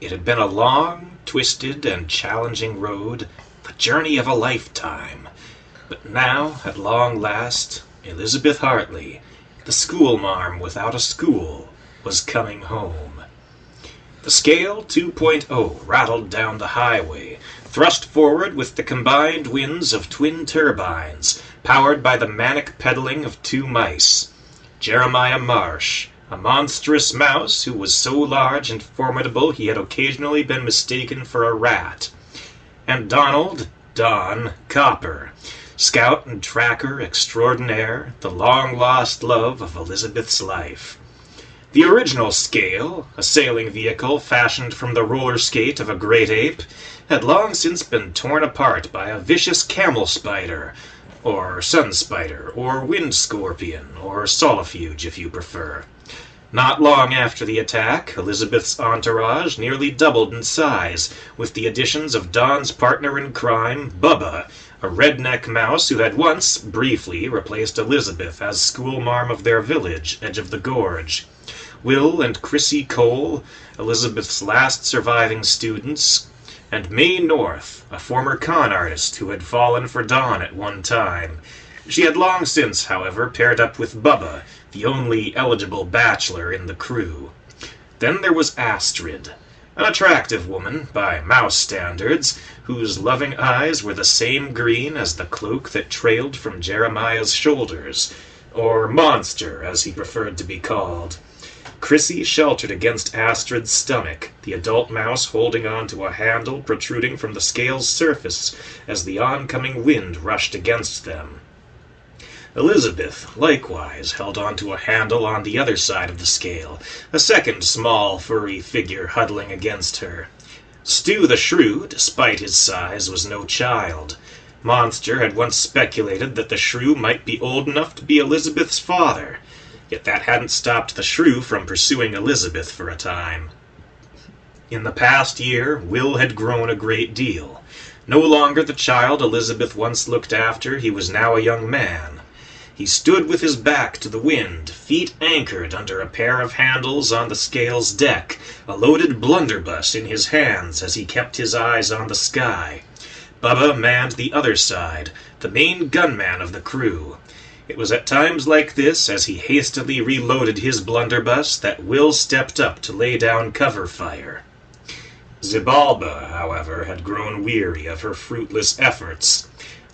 It had been a long, twisted, and challenging road, the journey of a lifetime. But now, at long last, Elizabeth Hartley, the schoolmarm without a school, was coming home. The scale 2.0 rattled down the highway, thrust forward with the combined winds of twin turbines, powered by the manic pedaling of two mice. Jeremiah Marsh, a monstrous mouse who was so large and formidable he had occasionally been mistaken for a rat, and Donald, Don, Copper, scout and tracker extraordinaire, the long-lost love of Elizabeth's life. The original scale, a sailing vehicle fashioned from the roller skate of a great ape, had long since been torn apart by a vicious camel spider, or sun spider, or wind scorpion, or solifuge if you prefer. Not long after the attack, Elizabeth's entourage nearly doubled in size, with the additions of Don's partner in crime, Bubba, a redneck mouse who had once, briefly, replaced Elizabeth as schoolmarm of their village, Edge of the Gorge. Will and Chrissy Cole, Elizabeth's last surviving students, and May North, a former con artist who had fallen for Don at one time. She had long since, however, paired up with Bubba, the only eligible bachelor in the crew. Then there was Astrid, an attractive woman, by mouse standards, whose loving eyes were the same green as the cloak that trailed from Jeremiah's shoulders, or Monster, as he preferred to be called. Chrissy sheltered against Astrid's stomach, the adult mouse holding on to a handle protruding from the scale's surface as the oncoming wind rushed against them. Elizabeth, likewise, held onto a handle on the other side of the scale, a second small, furry figure huddling against her. Stu the Shrew, despite his size, was no child. Monster had once speculated that the Shrew might be old enough to be Elizabeth's father, yet that hadn't stopped the Shrew from pursuing Elizabeth for a time. In the past year, Will had grown a great deal. No longer the child Elizabeth once looked after, he was now a young man. He stood with his back to the wind, feet anchored under a pair of handles on the scale's deck, a loaded blunderbuss in his hands as he kept his eyes on the sky. Bubba manned the other side, the main gunman of the crew. It was at times like this, as he hastily reloaded his blunderbuss, that Will stepped up to lay down cover fire. Zibalba, however, had grown weary of her fruitless efforts.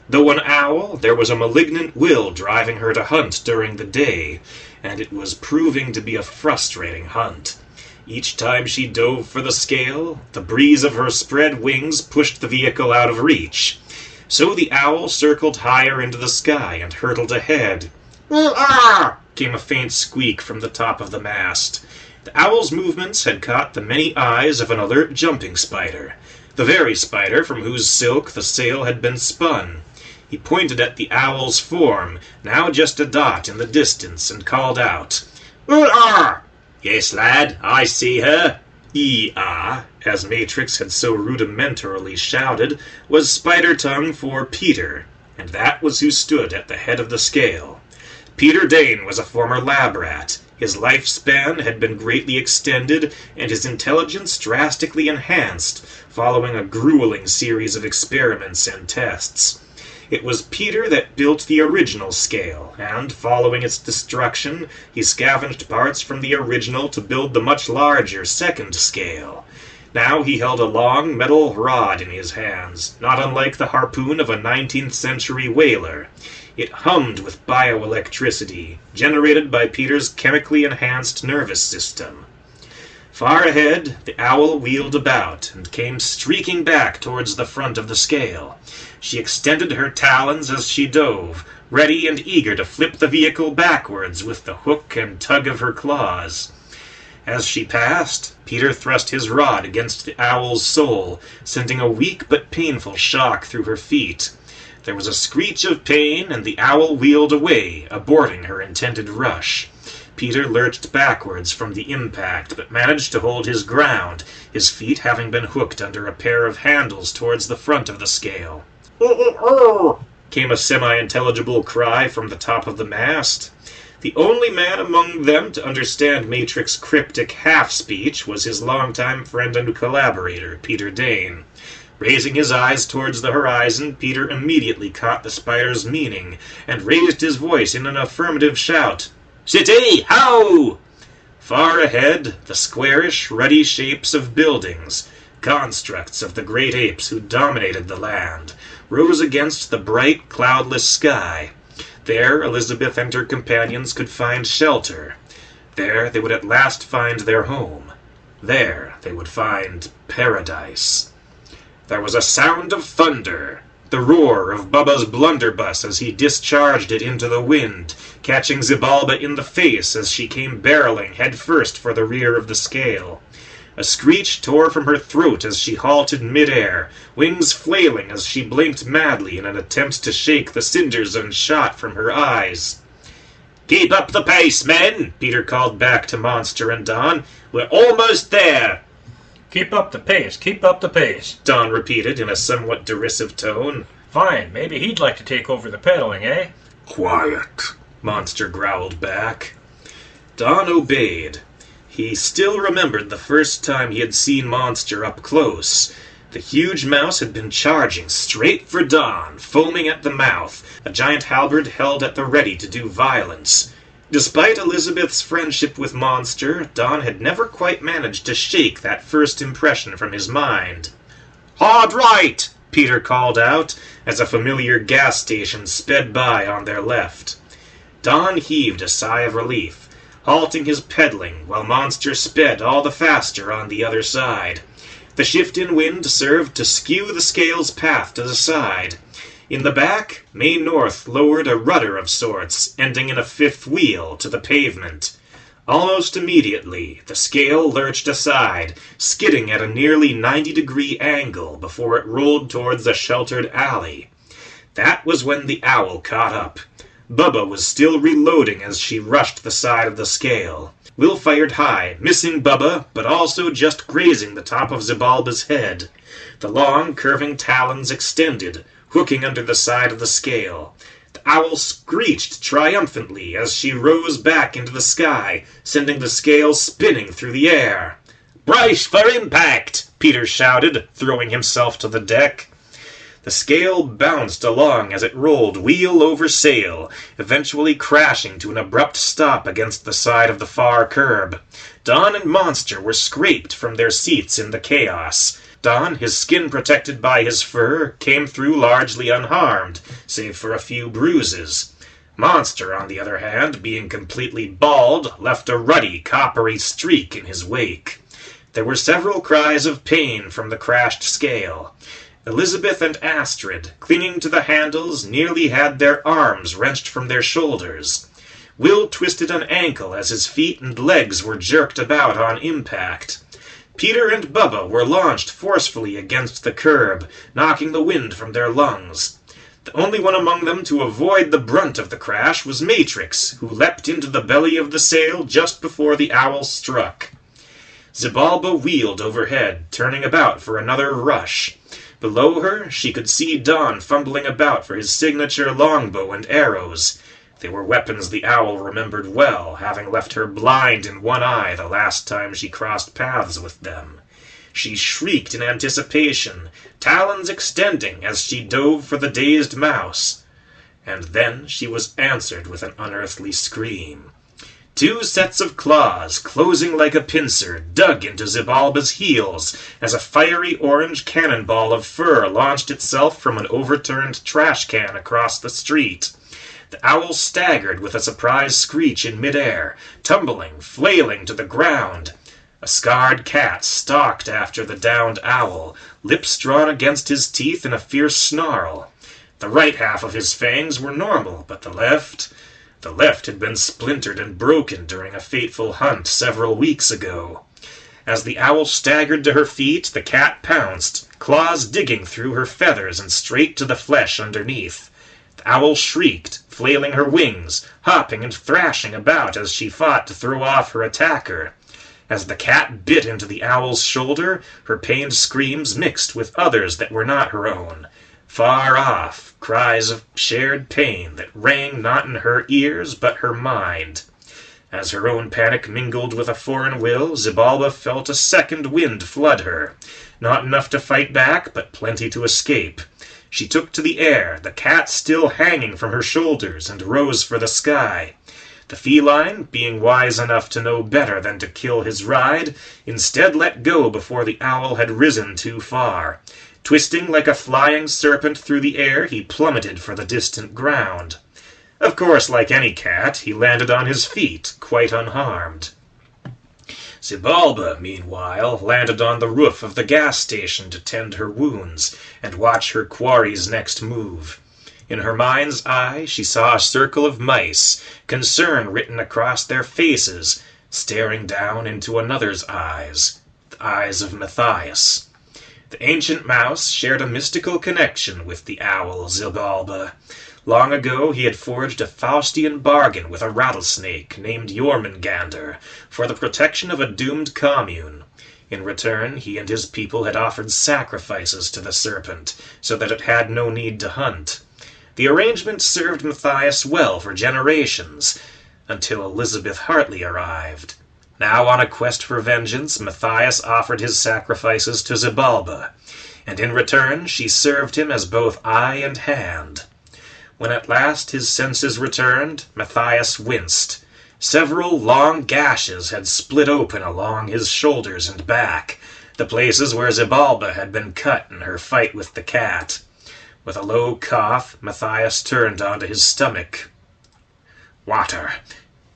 Though an owl, there was a malignant will driving her to hunt during the day, and it was proving to be a frustrating hunt. Each time she dove for the scale, the breeze of her spread wings pushed the vehicle out of reach. So the owl circled higher into the sky and hurtled ahead. "Ah!" came a faint squeak from the top of the mast. The owl's movements had caught the many eyes of an alert jumping spider, the very spider from whose silk the sail had been spun. He pointed at the owl's form, now just a dot in the distance, and called out, "Ah!" "Yes, lad, I see her." "E-ah," as Matrix had so rudimentarily shouted, was spider tongue for Peter, and that was who stood at the head of the scale. Peter Dane was a former lab rat. His lifespan had been greatly extended, and his intelligence drastically enhanced, following a grueling series of experiments and tests. It was Peter that built the original scale, and, following its destruction, he scavenged parts from the original to build the much larger second scale. Now he held a long metal rod in his hands, not unlike the harpoon of a 19th century whaler. It hummed with bioelectricity, generated by Peter's chemically enhanced nervous system. Far ahead, the owl wheeled about, and came streaking back towards the front of the scale. She extended her talons as she dove, ready and eager to flip the vehicle backwards with the hook and tug of her claws. As she passed, Peter thrust his rod against the owl's soul, sending a weak but painful shock through her feet. There was a screech of pain, and the owl wheeled away, aborting her intended rush. Peter lurched backwards from the impact, but managed to hold his ground, his feet having been hooked under a pair of handles towards the front of the scale. "Oh!" came a semi-intelligible cry from the top of the mast. The only man among them to understand Matrix's cryptic half-speech was his longtime friend and collaborator, Peter Dane. Raising his eyes towards the horizon, Peter immediately caught the spider's meaning, and raised his voice in an affirmative shout. "City, how!" Far ahead, the squarish, ruddy shapes of buildings, constructs of the great apes who dominated the land, rose against the bright, cloudless sky. There Elizabeth and her companions could find shelter. There they would at last find their home. There they would find paradise. There was a sound of thunder, the roar of Bubba's blunderbuss as he discharged it into the wind, catching Xibalba in the face as she came barreling headfirst for the rear of the scale. A screech tore from her throat as she halted mid-air, wings flailing as she blinked madly in an attempt to shake the cinders and shot from her eyes. "Keep up the pace, men!" Peter called back to Monster and Don. "We're almost there!" "Keep up the pace, keep up the pace," Don repeated in a somewhat derisive tone. "Fine, maybe he'd like to take over the pedaling, eh?" "Quiet," Monster growled back. Don obeyed. He still remembered the first time he had seen Monster up close. The huge mouse had been charging straight for Don, foaming at the mouth, a giant halberd held at the ready to do violence. Despite Elizabeth's friendship with Monster, Don had never quite managed to shake that first impression from his mind. "Hard right!" Peter called out, as a familiar gas station sped by on their left. Don heaved a sigh of relief, halting his pedaling while Monster sped all the faster on the other side. The shift in wind served to skew the scale's path to the side. In the back, May North lowered a rudder of sorts, ending in a fifth wheel, to the pavement. Almost immediately, the scale lurched aside, skidding at a nearly 90-degree angle before it rolled towards a sheltered alley. That was when the owl caught up. Bubba was still reloading as she rushed the side of the scale. Will fired high, missing Bubba, but also just grazing the top of Xibalba's head. The long, curving talons extended, hooking under the side of the scale. The owl screeched triumphantly as she rose back into the sky, sending the scale spinning through the air. "Brace for impact!" Peter shouted, throwing himself to the deck. The scale bounced along as it rolled wheel over sail, eventually crashing to an abrupt stop against the side of the far curb. Don and Monster were scraped from their seats in the chaos. Don, his skin protected by his fur, came through largely unharmed, save for a few bruises. Monster, on the other hand, being completely bald, left a ruddy, coppery streak in his wake. There were several cries of pain from the crashed scale. Elizabeth and Astrid, clinging to the handles, nearly had their arms wrenched from their shoulders. Will twisted an ankle as his feet and legs were jerked about on impact. Peter and Bubba were launched forcefully against the curb, knocking the wind from their lungs. The only one among them to avoid the brunt of the crash was Matrix, who leapt into the belly of the sail just before the owl struck. Xibalba wheeled overhead, turning about for another rush. Below her, she could see Don fumbling about for his signature longbow and arrows. They were weapons the owl remembered well, having left her blind in one eye the last time she crossed paths with them. She shrieked in anticipation, talons extending as she dove for the dazed mouse. And then she was answered with an unearthly scream. Two sets of claws, closing like a pincer, dug into Xibalba's heels as a fiery orange cannonball of fur launched itself from an overturned trash can across the street. The owl staggered with a surprised screech in midair, tumbling, flailing to the ground. A scarred cat stalked after the downed owl, lips drawn against his teeth in a fierce snarl. The right half of his fangs were normal, but the left had been splintered and broken during a fateful hunt several weeks ago. As the owl staggered to her feet, the cat pounced, claws digging through her feathers and straight to the flesh underneath. The owl shrieked, flailing her wings, hopping and thrashing about as she fought to throw off her attacker. As the cat bit into the owl's shoulder, her pained screams mixed with others that were not her own. Far off, cries of shared pain that rang not in her ears but her mind. As her own panic mingled with a foreign will, Xibalba felt a second wind flood her. Not enough to fight back, but plenty to escape. She took to the air, the cat still hanging from her shoulders, and rose for the sky. The feline, being wise enough to know better than to kill his ride, instead let go before the owl had risen too far. Twisting like a flying serpent through the air, he plummeted for the distant ground. Of course, like any cat, he landed on his feet, quite unharmed. Xibalba, meanwhile, landed on the roof of the gas station to tend her wounds and watch her quarry's next move. In her mind's eye, she saw a circle of mice, concern written across their faces, staring down into another's eyes, the eyes of Matthias. The ancient mouse shared a mystical connection with the owl Xibalba. Long ago he had forged a Faustian bargain with a rattlesnake named Jormungandr for the protection of a doomed commune. In return, he and his people had offered sacrifices to the serpent, so that it had no need to hunt. The arrangement served Matthias well for generations, until Elizabeth Hartley arrived. Now on a quest for vengeance, Matthias offered his sacrifices to Xibalba, and in return she served him as both eye and hand. When at last his senses returned, Matthias winced. Several long gashes had split open along his shoulders and back, the places where Xibalba had been cut in her fight with the cat. With a low cough, Matthias turned onto his stomach. "Water!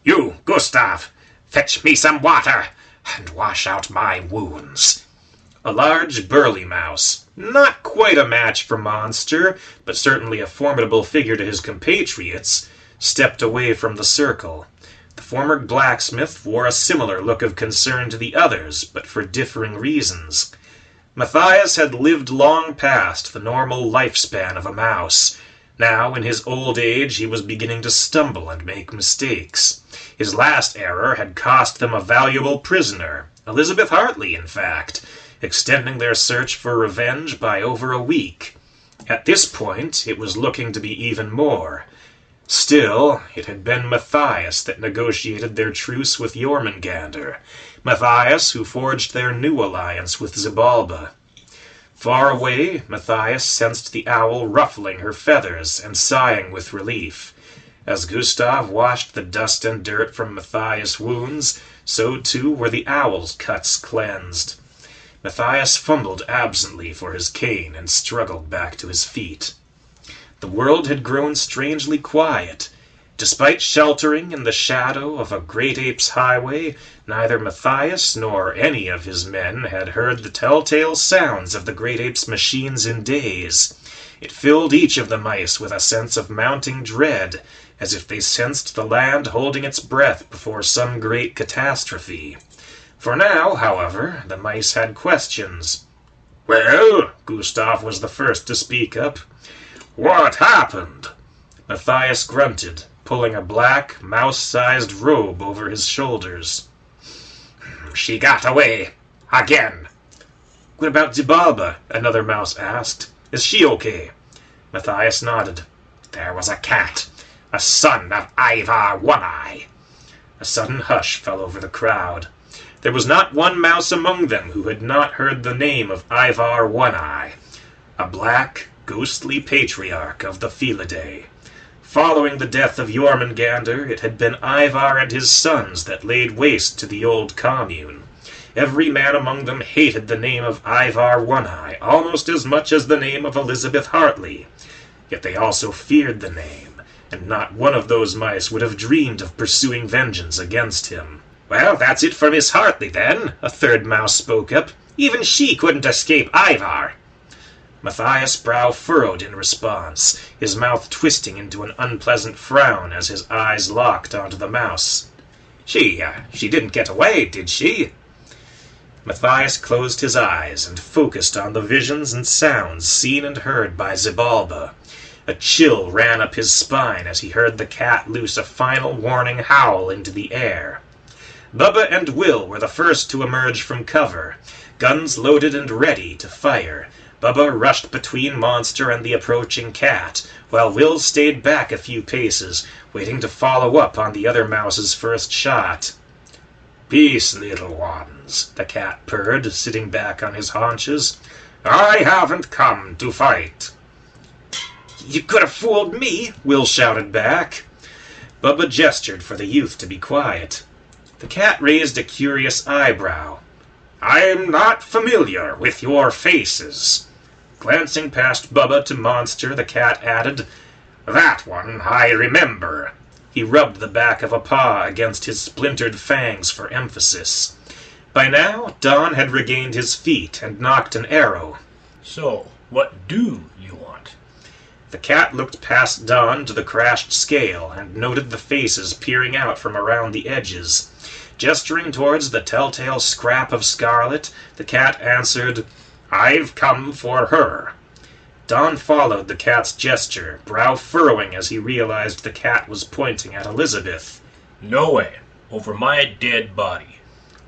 You, Gustav! Fetch me some water, and wash out my wounds." A large, burly mouse, not quite a match for Monster, but certainly a formidable figure to his compatriots, stepped away from the circle. The former blacksmith wore a similar look of concern to the others, but for differing reasons. Matthias had lived long past the normal lifespan of a mouse. Now, in his old age, he was beginning to stumble and make mistakes. His last error had cost them a valuable prisoner, Elizabeth Hartley, in fact, extending their search for revenge by over a week. At this point, it was looking to be even more. Still, it had been Matthias that negotiated their truce with Jormungandr, Matthias who forged their new alliance with Xibalba. Far away, Matthias sensed the owl ruffling her feathers and sighing with relief. As Gustav washed the dust and dirt from Matthias' wounds, so too were the owl's cuts cleansed. Matthias fumbled absently for his cane and struggled back to his feet. The world had grown strangely quiet. Despite sheltering in the shadow of a great ape's highway, neither Matthias nor any of his men had heard the telltale sounds of the great ape's machines in days. It filled each of the mice with a sense of mounting dread, as if they sensed the land holding its breath before some great catastrophe. For now, however, the mice had questions. "Well," Gustav was the first to speak up. "What happened?" Matthias grunted, pulling a black, mouse-sized robe over his shoulders. "She got away. Again." "What about Xibalba?" another mouse asked. "Is she okay?" Matthias nodded. "There was a cat, a son of Ivar One-Eye." A sudden hush fell over the crowd. There was not one mouse among them who had not heard the name of Ivar One-Eye, a black, ghostly patriarch of the Felidae. Following the death of Jormungandr, it had been Ivar and his sons that laid waste to the old commune. Every man among them hated the name of Ivar One-Eye almost as much as the name of Elizabeth Hartley. Yet they also feared the name, and not one of those mice would have dreamed of pursuing vengeance against him. "Well, that's it for Miss Hartley, then," a third mouse spoke up. "Even she couldn't escape Ivar." Matthias' brow furrowed in response, his mouth twisting into an unpleasant frown as his eyes locked onto the mouse. She didn't get away, did she?" Matthias closed his eyes and focused on the visions and sounds seen and heard by Xibalba. A chill ran up his spine as he heard the cat loose a final warning howl into the air. Bubba and Will were the first to emerge from cover, guns loaded and ready to fire, Bubba rushed between Monster and the approaching cat, while Will stayed back a few paces, waiting to follow up on the other mouse's first shot. "Peace, little ones," the cat purred, sitting back on his haunches. "I haven't come to fight." "You could have fooled me," Will shouted back. Bubba gestured for the youth to be quiet. The cat raised a curious eyebrow. "I'm not familiar with your faces." Glancing past Bubba to Monster, the cat added, "That one I remember." He rubbed the back of a paw against his splintered fangs for emphasis. By now, Don had regained his feet and knocked an arrow. "So, what do you want?" The cat looked past Don to the crashed scale and noted the faces peering out from around the edges. Gesturing towards the telltale scrap of scarlet, the cat answered, "I've come for her." Don followed the cat's gesture, brow furrowing as he realized the cat was pointing at Elizabeth. "No way. Over my dead body."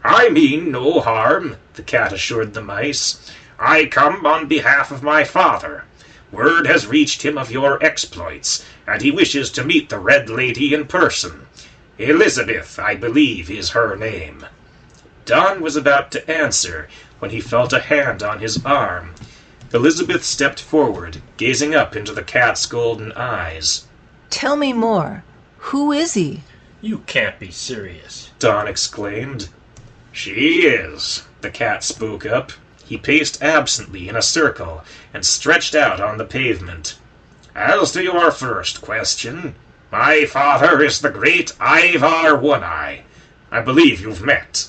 "I mean no harm," the cat assured the mice. "I come on behalf of my father. Word has reached him of your exploits, and he wishes to meet the Red Lady in person. Elizabeth, I believe, is her name." Don was about to answer when he felt a hand on his arm. Elizabeth stepped forward, gazing up into the cat's golden eyes. "Tell me more. Who is he?" "You can't be serious." Don exclaimed. "She is," the cat spoke up. He paced absently in a circle and stretched out on the pavement. "As to your first question, my father is the great Ivar One-Eye. I believe you've met."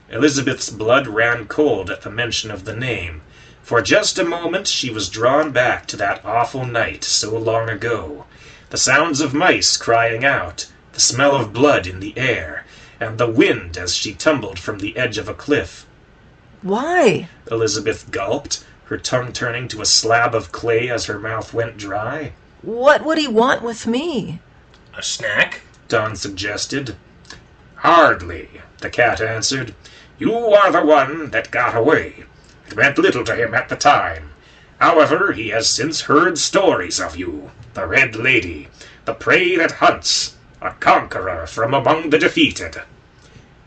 Elizabeth's blood ran cold at the mention of the name. For just a moment she was drawn back to that awful night so long ago. The sounds of mice crying out, the smell of blood in the air, and the wind as she tumbled from the edge of a cliff. "Why?" Elizabeth gulped, her tongue turning to a slab of clay as her mouth went dry. "What would he want with me?" "A snack?" Don suggested. "Hardly," the cat answered. "You are the one that got away. It meant little to him at the time. However, he has since heard stories of you. The Red Lady, the prey that hunts, a conqueror from among the defeated."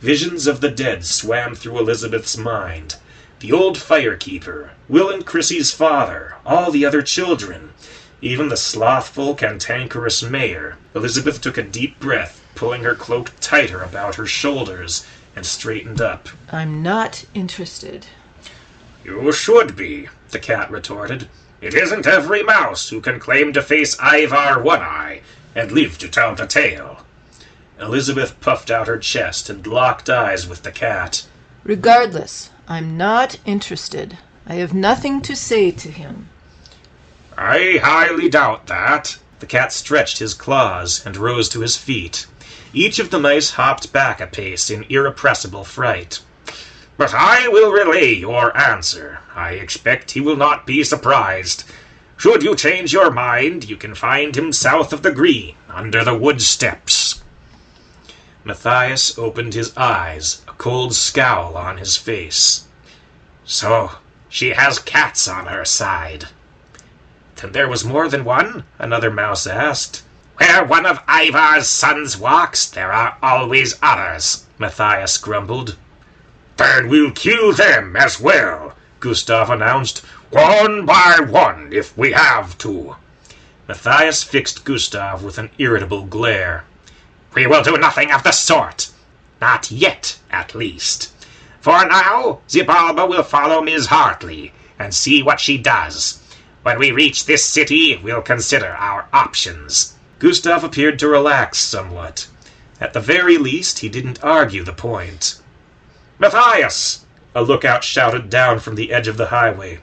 Visions of the dead swam through Elizabeth's mind. The old firekeeper, Will and Chrissy's father, all the other children, even the slothful, cantankerous mayor. Elizabeth took a deep breath, pulling her cloak tighter about her shoulders, and straightened up. "I'm not interested." "You should be," the cat retorted. "It isn't every mouse who can claim to face Ivar One-Eye and live to tell the tale." Elizabeth puffed out her chest and locked eyes with the cat. "Regardless, I'm not interested. I have nothing to say to him." "I highly doubt that." The cat stretched his claws and rose to his feet. Each of the mice hopped back a pace in irrepressible fright. "But I will relay your answer. I expect he will not be surprised. Should you change your mind, you can find him south of the green, under the wood steps." Matthias opened his eyes, a cold scowl on his face. "So, she has cats on her side." "Then there was more than one?" another mouse asked. "Where one of Ivar's sons walks, there are always others," Matthias grumbled. "Then we'll kill them as well," Gustav announced. "One by one, if we have to." Matthias fixed Gustav with an irritable glare. "We will do nothing of the sort. Not yet, at least. For now, Zibalba will follow Ms. Hartley and see what she does. When we reach this city, we'll consider our options." Gustav appeared to relax somewhat. At the very least, he didn't argue the point. "Matthias!" a lookout shouted down from the edge of the highway.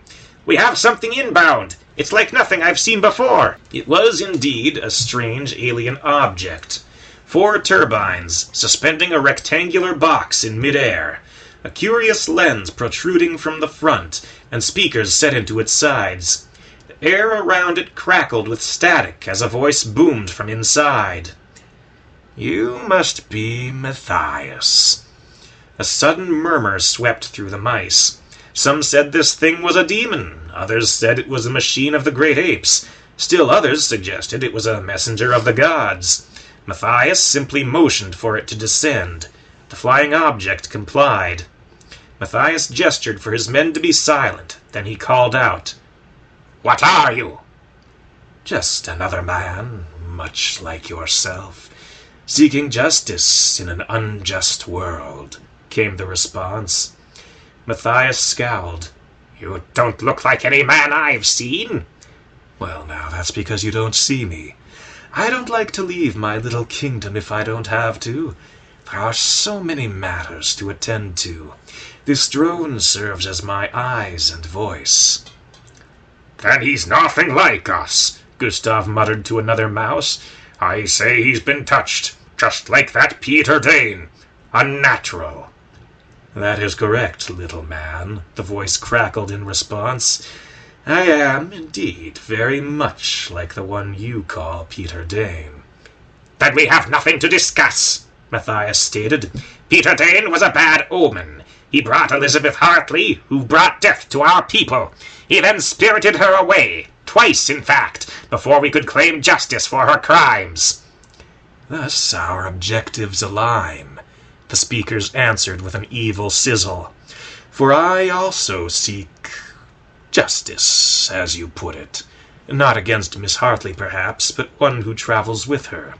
"We have something inbound. It's like nothing I've seen before." It was indeed a strange alien object. 4 turbines, suspending a rectangular box in midair, a curious lens protruding from the front, and speakers set into its sides. The air around it crackled with static as a voice boomed from inside. "You must be Matthias." A sudden murmur swept through the mice. Some said this thing was a demon, others said it was a machine of the great apes. Still others suggested it was a messenger of the gods. Matthias simply motioned for it to descend. The flying object complied. Matthias gestured for his men to be silent. Then he called out, "What are you?" "Just another man, much like yourself, seeking justice in an unjust world," came the response. Matthias scowled. "You don't look like any man I've seen." "Well, now, that's because you don't see me. I don't like to leave my little kingdom if I don't have to. There are so many matters to attend to. This drone serves as my eyes and voice." "Then he's nothing like us," Gustav muttered to another mouse. "I say he's been touched, just like that Peter Dane. Unnatural." "That is correct, little man," the voice crackled in response. "I am, indeed, very much like the one you call Peter Dane." "Then we have nothing to discuss," Matthias stated. "Peter Dane was a bad omen. He brought Elizabeth Hartley, who brought death to our people. He then spirited her away, twice in fact, before we could claim justice for her crimes." "Thus our objectives align," the speakers answered with an evil sizzle. "For I also seek justice, as you put it. Not against Miss Hartley, perhaps, but one who travels with her.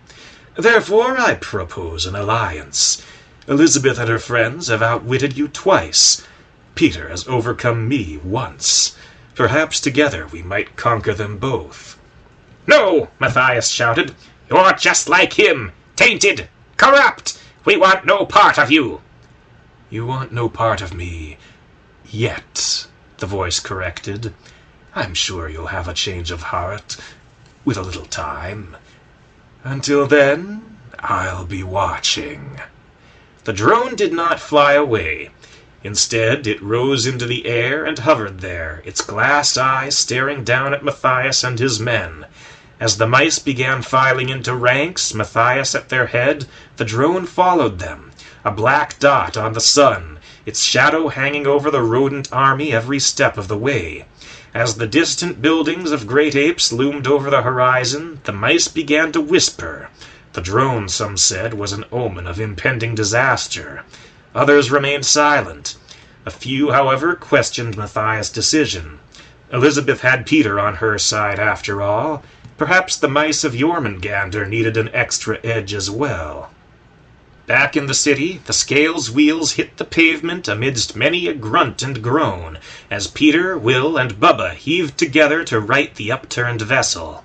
Therefore I propose an alliance. Elizabeth and her friends have outwitted you twice. Peter has overcome me once. Perhaps together we might conquer them both." "No!" Matthias shouted. "You're just like him, tainted, corrupt. We want no part of you." "You want no part of me yet," the voice corrected. "I'm sure you'll have a change of heart, with a little time. Until then, I'll be watching." The drone did not fly away. Instead, it rose into the air and hovered there, its glass eyes staring down at Matthias and his men. As the mice began filing into ranks, Matthias at their head, the drone followed them, a black dot on the sun, its shadow hanging over the rodent army every step of the way. As the distant buildings of great apes loomed over the horizon, the mice began to whisper. The drone, some said, was an omen of impending disaster. Others remained silent. A few, however, questioned Matthias' decision. Elizabeth had Peter on her side, after all. Perhaps the mice of Jormungandr needed an extra edge as well. Back in the city, the scale's wheels hit the pavement amidst many a grunt and groan, as Peter, Will, and Bubba heaved together to right the upturned vessel.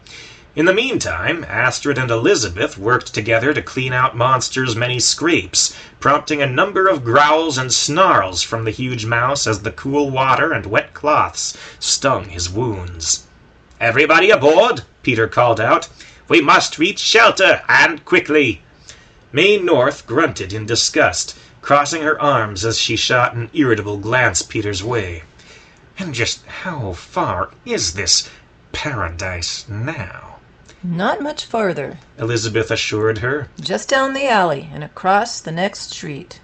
In the meantime, Astrid and Elizabeth worked together to clean out Monster's many scrapes, prompting a number of growls and snarls from the huge mouse as the cool water and wet cloths stung his wounds. "Everybody aboard!" Peter called out. "We must reach shelter, and quickly!" May North grunted in disgust, crossing her arms as she shot an irritable glance Peter's way. "And just how far is this paradise now?" Not much farther, Elizabeth assured her. Just down the alley and across the next street.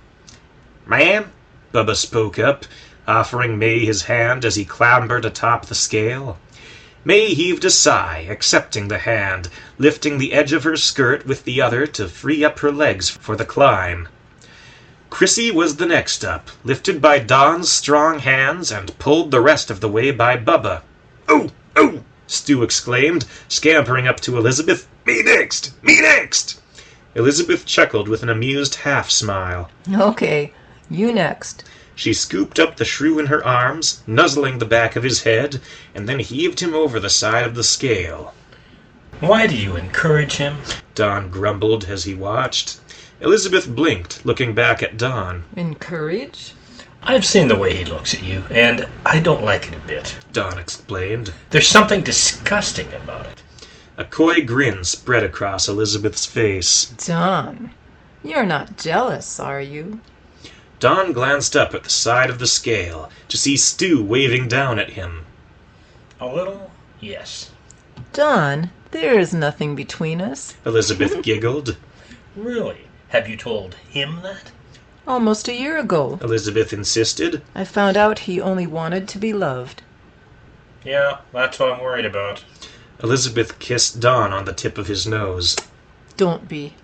"Ma'am," Bubba spoke up, offering May his hand as he clambered atop the scale. May heaved a sigh, accepting the hand, lifting the edge of her skirt with the other to free up her legs for the climb. Chrissy was the next up, lifted by Don's strong hands and pulled the rest of the way by Bubba. "Oh, oh!" Stu exclaimed, scampering up to Elizabeth. "Me next! Me next!" Elizabeth chuckled with an amused half-smile. Okay, you next. She scooped up the shrew in her arms, nuzzling the back of his head, and then heaved him over the side of the scale. "Why do you encourage him?" Don grumbled as he watched. Elizabeth blinked, looking back at Don. Encourage? "I've seen the way he looks at you, and I don't like it a bit," Don explained. "There's something disgusting about it." A coy grin spread across Elizabeth's face. Don, you're not jealous, are you? Don glanced up at the side of the scale to see Stu waving down at him. "A little, yes." Don, there is nothing between us. Elizabeth giggled. "Really? Have you told him that?" Almost a year ago. Elizabeth insisted. I found out he only wanted to be loved. Yeah, that's what I'm worried about. Elizabeth kissed Don on the tip of his nose. Don't be.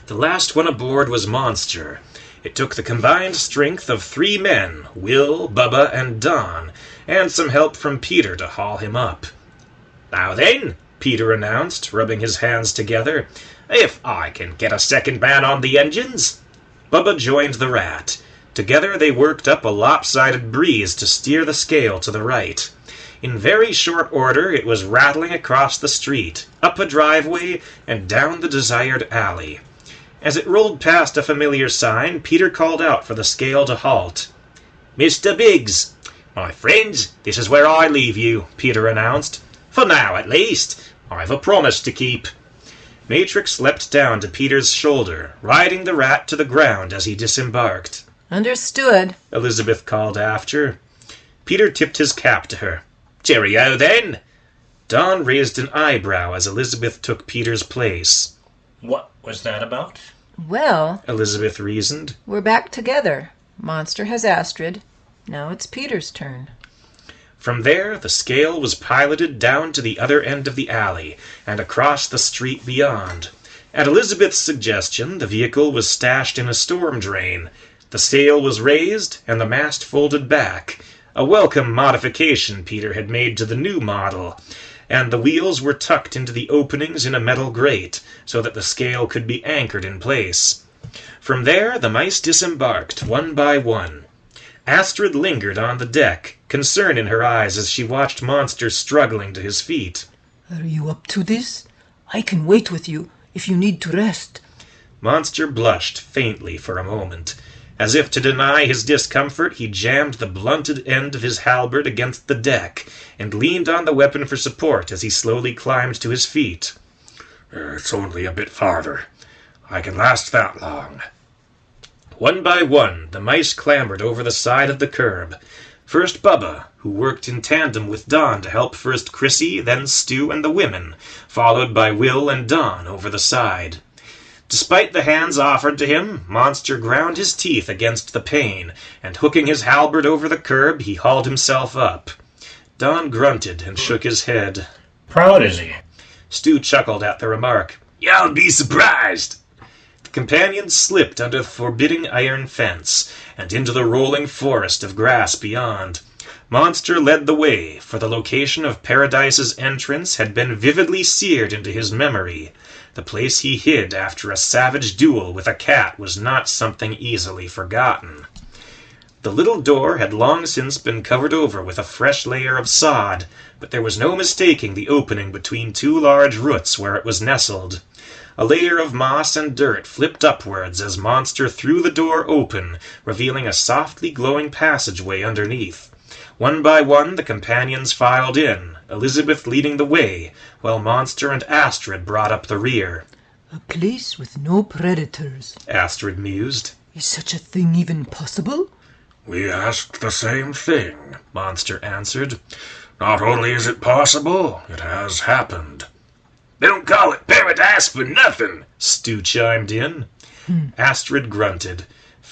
The last one aboard was Monster. It took the combined strength of 3 men, Will, Bubba, and Don, and some help from Peter to haul him up. "Now then," Peter announced, rubbing his hands together, "if I can get a second man on the engines." Bubba joined the Rat. Together they worked up a lopsided breeze to steer the scale to the right. In very short order it was rattling across the street, up a driveway, and down the desired alley. As it rolled past a familiar sign, Peter called out for the scale to halt. "Mr. Biggs!" "My friends, this is where I leave you," Peter announced. "For now, at least. I've a promise to keep." Matrix leapt down to Peter's shoulder, riding the Rat to the ground as he disembarked. Understood. Elizabeth called after. Peter tipped his cap to her. "Cheerio, then." Don raised an eyebrow as Elizabeth took Peter's place. What was that about? Well, Elizabeth reasoned. we're back together. Monster has Astrid. Now it's Peter's turn. From there, the scale was piloted down to the other end of the alley and across the street beyond. At Elizabeth's suggestion, the vehicle was stashed in a storm drain. The sail was raised and the mast folded back, a welcome modification Peter had made to the new model, and the wheels were tucked into the openings in a metal grate so that the scale could be anchored in place. From there, the mice disembarked one by one. Astrid lingered on the deck, concern in her eyes as she watched Monster struggling to his feet. Are you up to this? I can wait with you if you need to rest. Monster blushed faintly for a moment. As if to deny his discomfort, he jammed the blunted end of his halberd against the deck and leaned on the weapon for support as he slowly climbed to his feet. "It's only a bit farther. I can last that long." One by one, the mice clambered over the side of the curb. First Bubba, who worked in tandem with Don to help first Chrissy, then Stu and the women, followed by Will and Don over the side. Despite the hands offered to him, Monster ground his teeth against the pane, and hooking his halberd over the curb, he hauled himself up. Don grunted and shook his head. Proud is he? Stu chuckled at the remark. "You'll be surprised." The companions slipped under the forbidding iron fence, and into the rolling forest of grass beyond. Monster led the way, for the location of Paradise's entrance had been vividly seared into his memory. The place he hid after a savage duel with a cat was not something easily forgotten. The little door had long since been covered over with a fresh layer of sod, but there was no mistaking the opening between 2 large roots where it was nestled. A layer of moss and dirt flipped upwards as Monster threw the door open, revealing a softly glowing passageway underneath. One by one the companions filed in, Elizabeth leading the way, while Monster and Astrid brought up the rear. A place with no predators. Astrid mused. Is such a thing even possible? "We asked the same thing," Monster answered. "Not only is it possible, it has happened." "They don't call it paradise for nothing," Stu chimed in. Astrid grunted,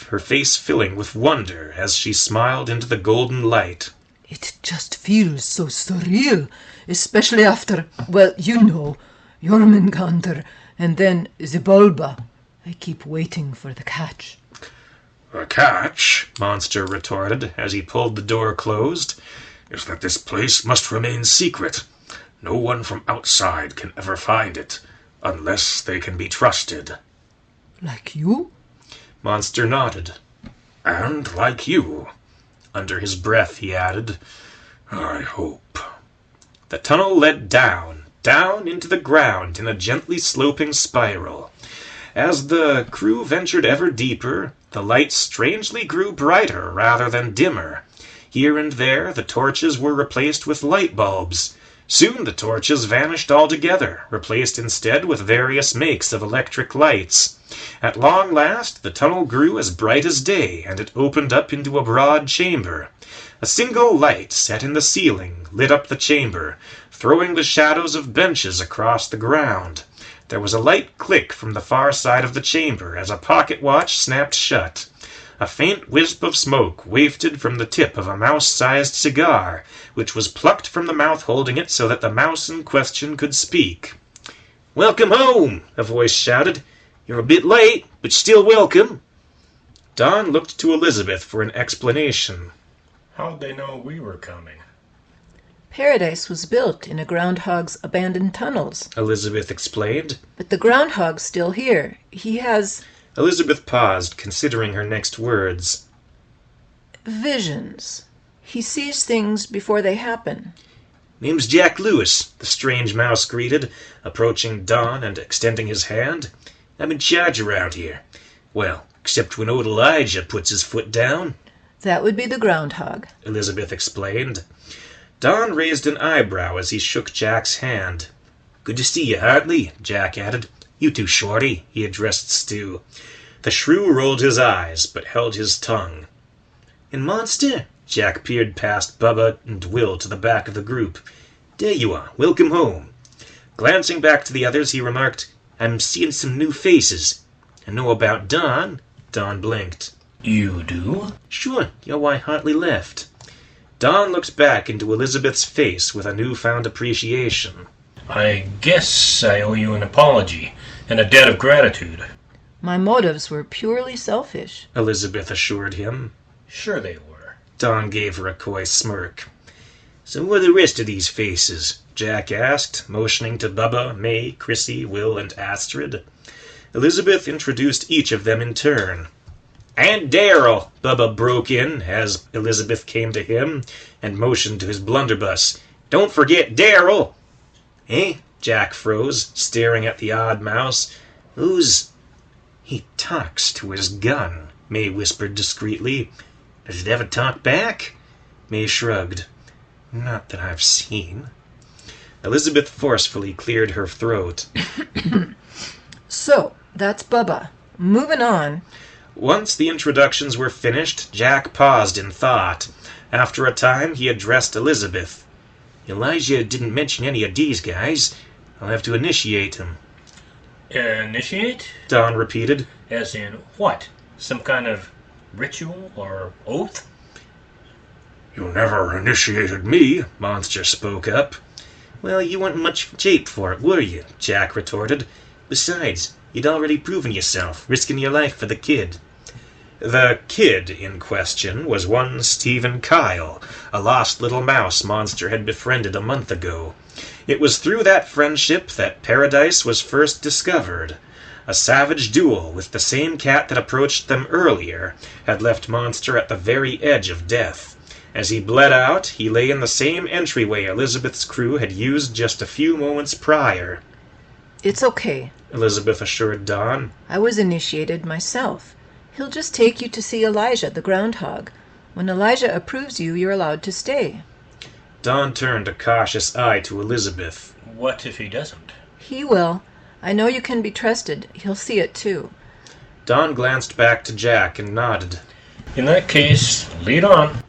her face filling with wonder as she smiled into the golden light. It just feels so surreal, especially after, well, you know, Jormungandr and then Zibulba. I keep waiting for the catch. "The catch," Monster retorted as he pulled the door closed, "is that this place must remain secret. No one from outside can ever find it, unless they can be trusted." Like you? Monster nodded. "And like you." Under his breath he added, "I hope." The tunnel led down into the ground in a gently sloping spiral. As the crew ventured ever deeper, the light strangely grew brighter rather than dimmer. Here and there the torches were replaced with light bulbs. Soon the torches vanished altogether, replaced instead with various makes of electric lights. At long last the tunnel grew as bright as day, and it opened up into a broad chamber. A single light set in the ceiling lit up the chamber, throwing the shadows of benches across the ground. There was a light click from the far side of the chamber as a pocket watch snapped shut. A faint wisp of smoke wafted from the tip of a mouse-sized cigar, which was plucked from the mouth holding it so that the mouse in question could speak. "Welcome home," a voice shouted. "You're a bit late, but still welcome." Don looked to Elizabeth for an explanation. How'd they know we were coming? Paradise was built in a groundhog's abandoned tunnels, Elizabeth explained. but the groundhog's still here. He has Elizabeth paused, considering her next words. visions. He sees things before they happen. "Name's Jack Lewis," the strange mouse greeted, approaching Don and extending his hand. "I'm in charge around here. Well, except when old Elijah puts his foot down," That would be the groundhog. Elizabeth explained. Don raised an eyebrow as he shook Jack's hand. "Good to see you, Hartley," Jack added. "You too, Shorty," he addressed Stu. The shrew rolled his eyes, but held his tongue. "And Monster?" Jack peered past Bubba and Will to the back of the group. "There you are. Welcome home." Glancing back to the others, he remarked, "I'm seeing some new faces. I know about Don." Don blinked. You do? "Sure, you're why Hartley left." Don looked back into Elizabeth's face with a newfound appreciation. I guess I owe you an apology and a debt of gratitude. My motives were purely selfish. Elizabeth assured him. Sure they were. Don gave her a coy smirk. "So who are the rest of these faces?" Jack asked, motioning to Bubba, May, Chrissy, Will, and Astrid. Elizabeth introduced each of them in turn. "And Daryl," Bubba broke in as Elizabeth came to him and motioned to his blunderbuss. "Don't forget Daryl." "Eh?" Jack froze, staring at the odd mouse. "Who's—" "He talks to his gun," May whispered discreetly. "Does it ever talk back?" May shrugged. "Not that I've seen." Elizabeth forcefully cleared her throat. So, that's Bubba. Moving on. Once the introductions were finished, Jack paused in thought. After a time, he addressed Elizabeth. "Elijah didn't mention any of these guys. I'll have to initiate him." Initiate? Don repeated. As in what? Some kind of ritual or oath? "You never initiated me," Monster spoke up. "Well, you weren't much shape for it, were you?" Jack retorted. "Besides, you'd already proven yourself, risking your life for the kid." The kid in question was one Stephen Kyle, a lost little mouse Monster had befriended a month ago. It was through that friendship that Paradise was first discovered. A savage duel with the same cat that approached them earlier had left Monster at the very edge of death. As he bled out, he lay in the same entryway Elizabeth's crew had used just a few moments prior. It's okay. Elizabeth assured Don. I was initiated myself. He'll just take you to see Elijah, the groundhog. When Elijah approves you, you're allowed to stay. Don turned a cautious eye to Elizabeth. What if he doesn't? He will. I know you can be trusted. He'll see it too. Don glanced back to Jack and nodded. In that case, lead on.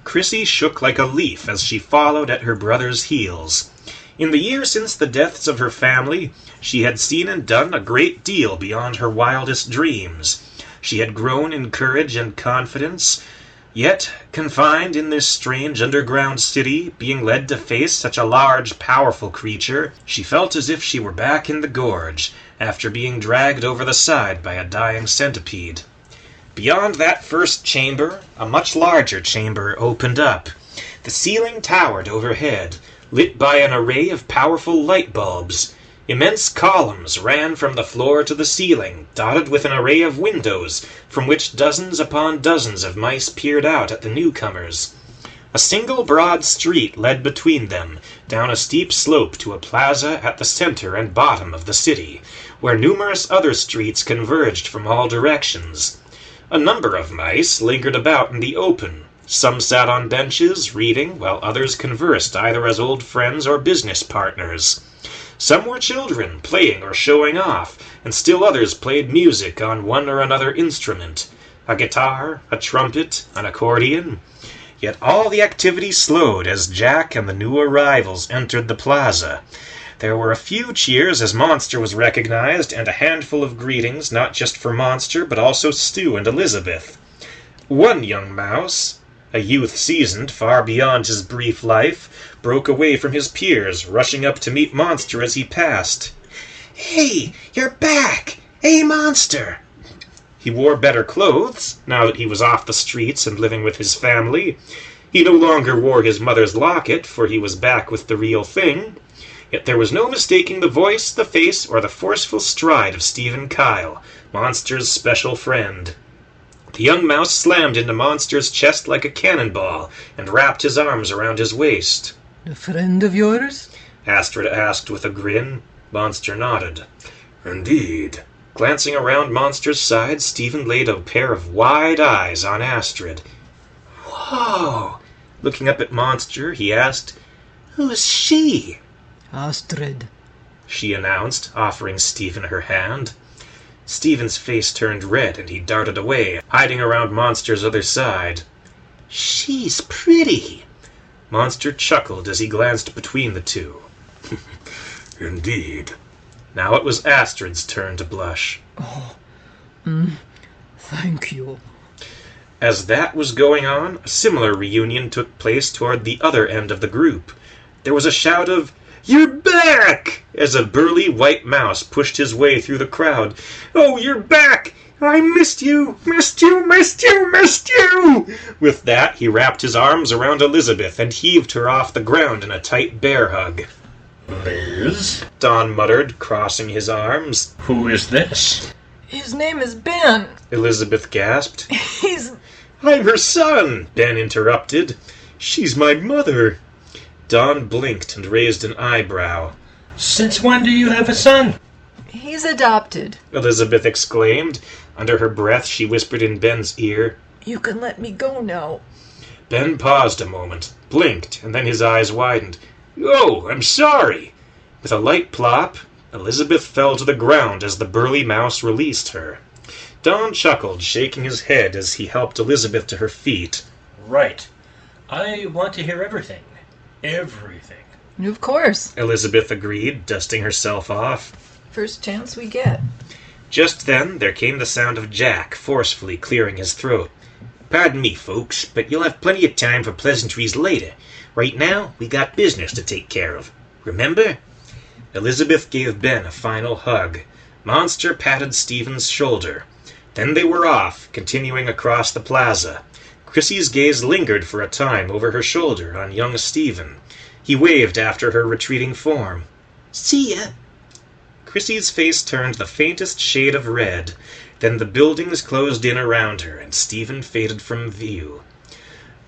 Chrissy shook like a leaf as she followed at her brother's heels. In the year since the deaths of her family, she had seen and done a great deal beyond her wildest dreams. She had grown in courage and confidence, yet, confined in this strange underground city, being led to face such a large, powerful creature, she felt as if she were back in the gorge, after being dragged over the side by a dying centipede. Beyond that first chamber, a much larger chamber opened up. The ceiling towered overhead, lit by an array of powerful light bulbs. Immense columns ran from the floor to the ceiling, dotted with an array of windows, from which dozens upon dozens of mice peered out at the newcomers. A single broad street led between them, down a steep slope to a plaza at the center and bottom of the city, where numerous other streets converged from all directions. A number of mice lingered about in the open. Some sat on benches, reading, while others conversed either as old friends or business partners. Some were children, playing or showing off, and still others played music on one or another instrument, a guitar, a trumpet, an accordion. Yet all the activity slowed as Jack and the new arrivals entered the plaza. There were a few cheers as Monster was recognized, and a handful of greetings, not just for Monster, but also Stu and Elizabeth. One young mouse, a youth seasoned far beyond his brief life, broke away from his peers, rushing up to meet Monster as he passed. "Hey, you're back! Hey, Monster!" He wore better clothes, now that he was off the streets and living with his family. He no longer wore his mother's locket, for he was back with the real thing. Yet there was no mistaking the voice, the face, or the forceful stride of Stephen Kyle, Monster's special friend. The young mouse slammed into Monster's chest like a cannonball and wrapped his arms around his waist. A friend of yours? Astrid asked with a grin. Monster nodded. Indeed. Glancing around Monster's side, Stephen laid a pair of wide eyes on Astrid. "Whoa!" Looking up at Monster, he asked, "Who's she?" Astrid, she announced, offering Stephen her hand. Stephen's face turned red, and he darted away, hiding around Monster's other side. "She's pretty." Monster chuckled as he glanced between the two. Indeed. Now it was Astrid's turn to blush. Thank you. As that was going on, a similar reunion took place toward the other end of the group. There was a shout of, "You're back!" as a burly white mouse pushed his way through the crowd. "Oh, you're back! I missed you! Missed you! Missed you! Missed you!" With that, he wrapped his arms around Elizabeth and heaved her off the ground in a tight bear hug. Liz? Don muttered, crossing his arms. Who is this? His name is Ben. Elizabeth gasped. He's... "I'm her son," Ben interrupted. "She's my mother." Don blinked and raised an eyebrow. Since when do you have a son? He's adopted. Elizabeth exclaimed. Under her breath, she whispered in Ben's ear, You can let me go now. Ben paused a moment, blinked, and then his eyes widened. "Oh, I'm sorry." With a light plop, Elizabeth fell to the ground as the burly mouse released her. Don chuckled, shaking his head as he helped Elizabeth to her feet. Right. I want to hear everything. Everything. Of course. Elizabeth agreed, dusting herself off. First chance we get. Just then, there came the sound of Jack forcefully clearing his throat. "Pardon me, folks, but you'll have plenty of time for pleasantries later. Right now, we got business to take care of. Remember?" Elizabeth gave Ben a final hug. Monster patted Stephen's shoulder. Then they were off, continuing across the plaza. Chrissy's gaze lingered for a time over her shoulder on young Stephen. He waved after her retreating form. "See ya." Chrissy's face turned the faintest shade of red. Then the buildings closed in around her, and Stephen faded from view.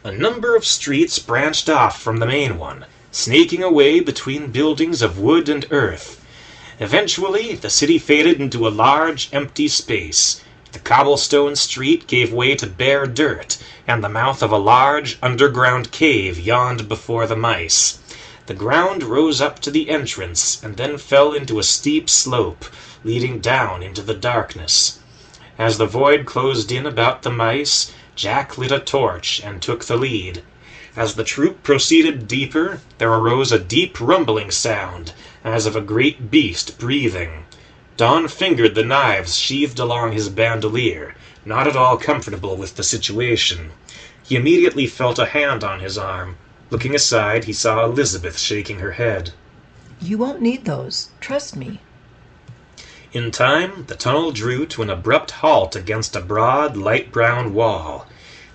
A number of streets branched off from the main one, snaking away between buildings of wood and earth. Eventually, the city faded into a large, empty space. The cobblestone street gave way to bare dirt, and the mouth of a large, underground cave yawned before the mice. The ground rose up to the entrance, and then fell into a steep slope, leading down into the darkness. As the void closed in about the mice, Jack lit a torch and took the lead. As the troop proceeded deeper, there arose a deep rumbling sound, as of a great beast breathing. Don fingered the knives sheathed along his bandolier, not at all comfortable with the situation. He immediately felt a hand on his arm. Looking aside, he saw Elizabeth shaking her head. You won't need those. Trust me. In time, the tunnel drew to an abrupt halt against a broad, light brown wall.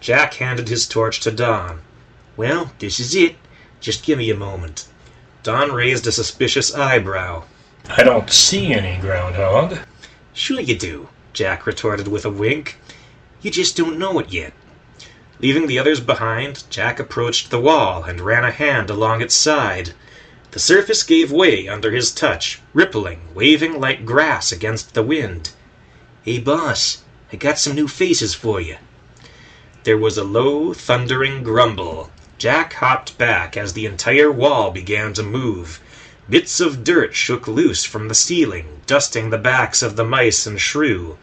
Jack handed his torch to Don. "Well, this is it. Just give me a moment." Don raised a suspicious eyebrow. I don't see any groundhog. "Sure you do," Jack retorted with a wink. "You just don't know it yet." Leaving the others behind, Jack approached the wall and ran a hand along its side. The surface gave way under his touch, rippling, waving like grass against the wind. "Hey, boss, I got some new faces for you." There was a low, thundering grumble. Jack hopped back as the entire wall began to move. Bits of dirt shook loose from the ceiling, dusting the backs of the mice and shrew.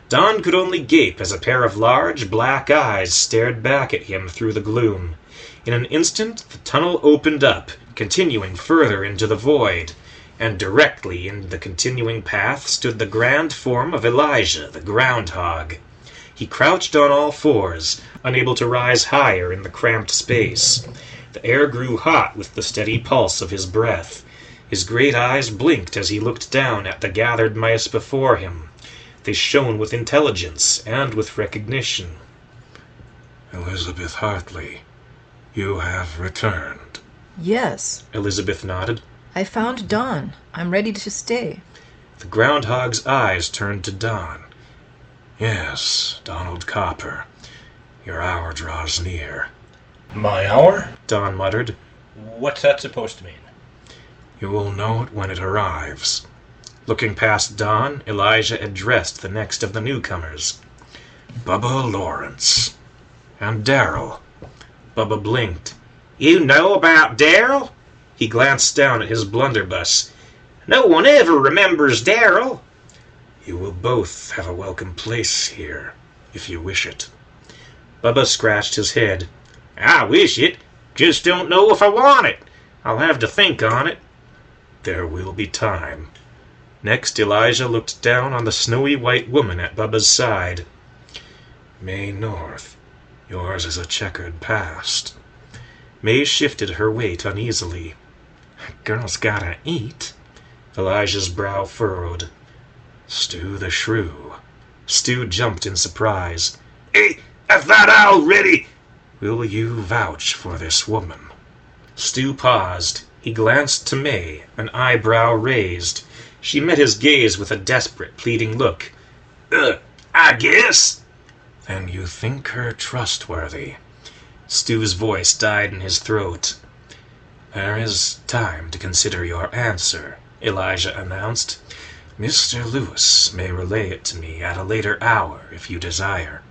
Don could only gape as a pair of large, black eyes stared back at him through the gloom. In an instant, the tunnel opened up, continuing further into the void. and directly in the continuing path stood the grand form of Elijah, the groundhog. He crouched on all fours, unable to rise higher in the cramped space. The air grew hot with the steady pulse of his breath. His great eyes blinked as he looked down at the gathered mice before him. They shone with intelligence and with recognition. Elizabeth Hartley, you have returned. Yes, Elizabeth nodded. I found Dawn. I'm ready to stay. The groundhog's eyes turned to Don. Yes, Donald Copper. Your hour draws near. My hour? Don muttered. What's that supposed to mean? You will know it when it arrives. Looking past Don, Elijah addressed the next of the newcomers. Bubba Lawrence. And Darrell. Bubba blinked. You know about Darrell? He glanced down at his blunderbuss. No one ever remembers Darrell. You will both have a welcome place here, if you wish it. Bubba scratched his head. I wish it. Just don't know if I want it. I'll have to think on it. There will be time. Next, Elijah looked down on the snowy white woman at Bubba's side. May North, yours is a checkered past. May shifted her weight uneasily. Girl's gotta eat. Elijah's brow furrowed. Stu the Shrew. Stu jumped in surprise. Hey, I thought I already... Will you vouch for this woman? Stu paused. He glanced to May, an eyebrow raised. She met his gaze with a desperate, pleading look. I guess. Then you think her trustworthy? Stu's voice died in his throat. There is time to consider your answer, Elijah announced. Mr. Lewis may relay it to me at a later hour if you desire.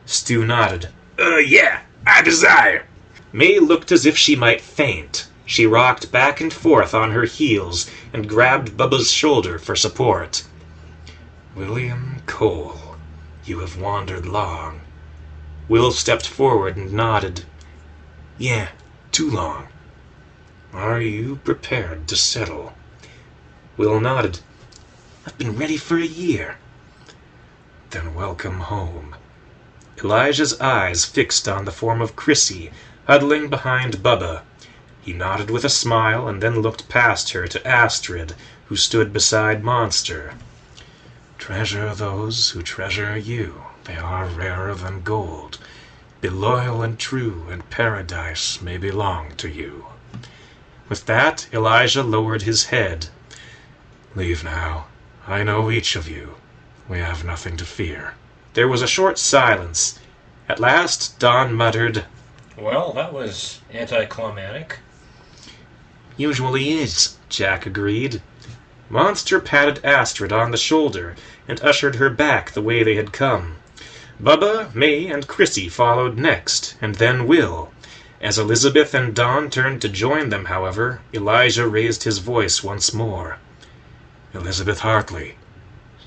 Stu nodded. Yeah, I desire. May looked as if she might faint. She rocked back and forth on her heels and grabbed Bubba's shoulder for support. William Cole, you have wandered long. Will stepped forward and nodded. Yeah, too long. Are you prepared to settle? Will nodded. I've been ready for a year. Then welcome home. Elijah's eyes fixed on the form of Chrissy, huddling behind Bubba. He nodded with a smile and then looked past her to Astrid, who stood beside Monster. Treasure those who treasure you. They are rarer than gold. Be loyal and true, and paradise may belong to you. With that, Elijah lowered his head. Leave now. I know each of you. We have nothing to fear. There was a short silence. At last, Don muttered, Well, that was anticlimactic. Usually is, Jack agreed. Monster patted Astrid on the shoulder and ushered her back the way they had come. Bubba, May, and Chrissy followed next, and then Will. As Elizabeth and Don turned to join them, however, Elijah raised his voice once more. Elizabeth Hartley,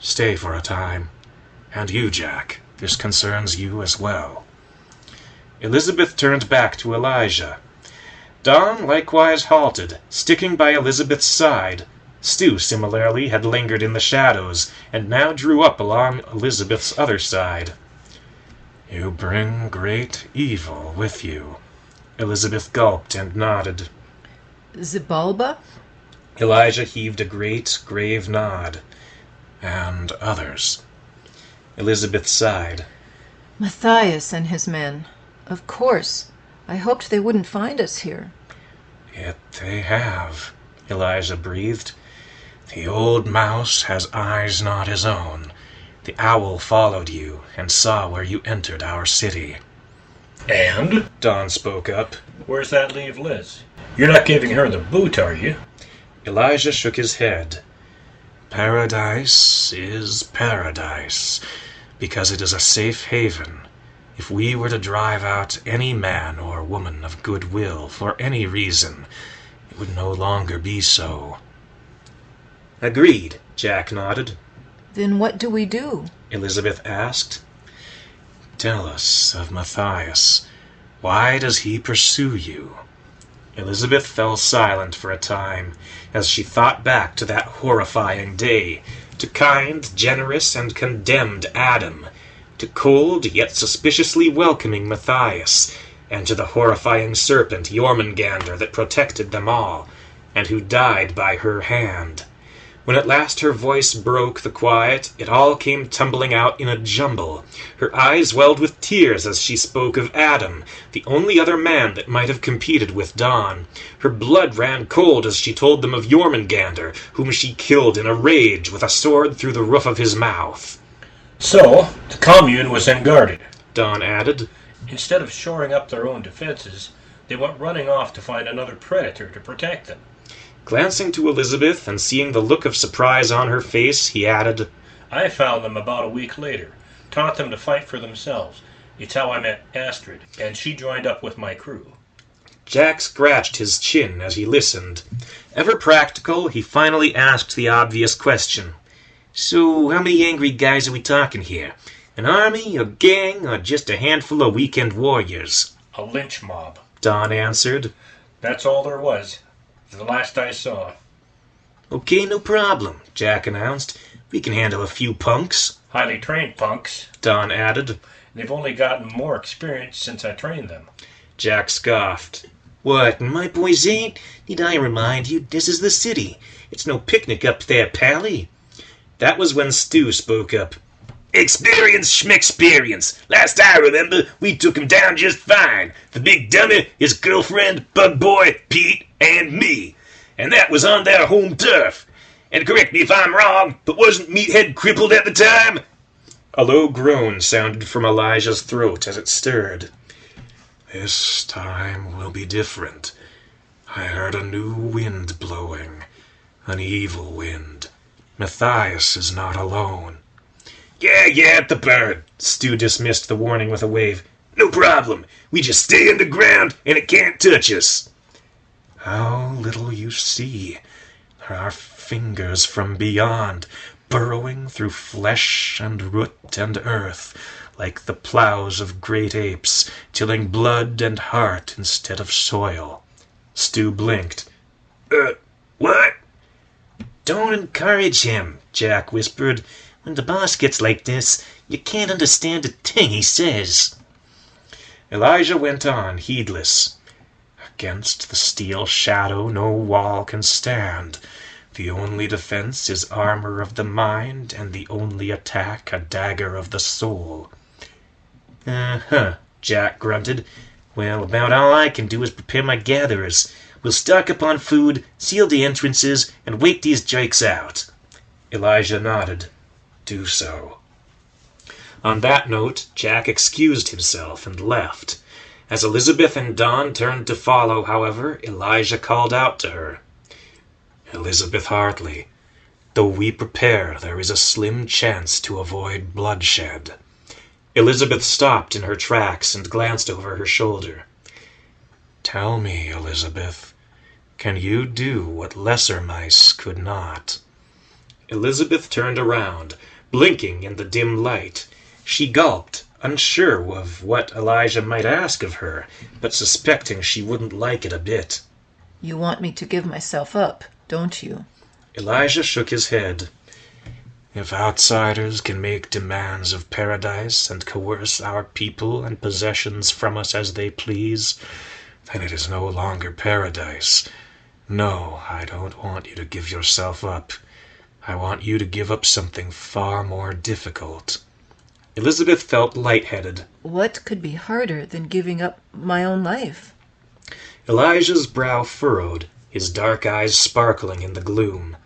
stay for a time. And you, Jack, this concerns you as well. Elizabeth turned back to Elijah. Don likewise halted, sticking by Elizabeth's side. Stu similarly had lingered in the shadows, and now drew up along Elizabeth's other side. You bring great evil with you. Elizabeth gulped and nodded. Zibalba? Elijah heaved a great, grave nod. And others. Elizabeth sighed. Matthias and his men. Of course. I hoped they wouldn't find us here. Yet they have, Elijah breathed. The old mouse has eyes not his own. The owl followed you and saw where you entered our city. And? Don spoke up. Where's that leave Liz? You're not giving her the boot, are you? Elijah shook his head. Paradise is paradise, because it is a safe haven. If we were to drive out any man or woman of good will for any reason, it would no longer be so. Agreed, Jack nodded. Then what do we do? Elizabeth asked. Tell us of Matthias. Why does he pursue you? Elizabeth fell silent for a time as she thought back to that horrifying day, to kind, generous, and condemned Adam, to cold yet suspiciously welcoming Matthias, and to the horrifying serpent Jormungandr that protected them all, and who died by her hand. When at last her voice broke the quiet, it all came tumbling out in a jumble. Her eyes welled with tears as she spoke of Adam, the only other man that might have competed with Dawn. Her blood ran cold as she told them of Jormungandr, whom she killed in a rage with a sword through the roof of his mouth. So, the commune was then guarded. Dawn added. Instead of shoring up their own defenses, they went running off to find another predator to protect them. Glancing to Elizabeth and seeing the look of surprise on her face, he added, I found them about a week later, taught them to fight for themselves. It's how I met Astrid, and she joined up with my crew. Jack scratched his chin as he listened. Ever practical, he finally asked the obvious question. So, how many angry guys are we talking here? An army, a gang, or just a handful of weekend warriors? A lynch mob. Dawn answered. That's all there was. The last I saw. Okay, no problem, Jack announced. We can handle a few punks. Highly trained punks. Dawn added. They've only gotten more experience since I trained them. Jack scoffed. What, my boys ain't? Need I remind you, this is the city. It's no picnic up there, Pally. That was when Stu spoke up. Experience schmexperience. Last I remember, we took him down just fine. The big dummy, his girlfriend, Bug Boy, Pete, and me. And that was on their home turf. And correct me if I'm wrong, but wasn't Meathead crippled at the time? A low groan sounded from Elijah's throat as it stirred. This time will be different. I heard a new wind blowing. An evil wind. Matthias is not alone. Yeah, the bird. Stu dismissed the warning with a wave. No problem. We just stay underground and it can't touch us. How little you see. There are fingers from beyond, burrowing through flesh and root and earth, like the plows of great apes, tilling blood and heart instead of soil. Stu blinked. What? Don't encourage him, Jack whispered. When the boss gets like this, you can't understand a thing he says. Elijah went on, heedless. Against the steel shadow no wall can stand. The only defense is armor of the mind, and the only attack a dagger of the soul. Jack grunted. Well, about all I can do is prepare my gatherers. We'll stock up on food, seal the entrances, and wait these jakes out. Elijah nodded. Do so. On that note, Jack excused himself and left. As Elizabeth and Dawn turned to follow, however, Elijah called out to her. Elizabeth Hartley, though we prepare, there is a slim chance to avoid bloodshed. Elizabeth stopped in her tracks and glanced over her shoulder. Tell me, Elizabeth, can you do what lesser mice could not? Elizabeth turned around, blinking in the dim light. She gulped, unsure of what Elijah might ask of her, but suspecting she wouldn't like it a bit. You want me to give myself up, don't you? Elijah shook his head. If outsiders can make demands of paradise and coerce our people and possessions from us as they please, then it is no longer paradise. No, I don't want you to give yourself up. I want you to give up something far more difficult. Elizabeth felt lightheaded. What could be harder than giving up my own life? Elijah's brow furrowed, his dark eyes sparkling in the gloom.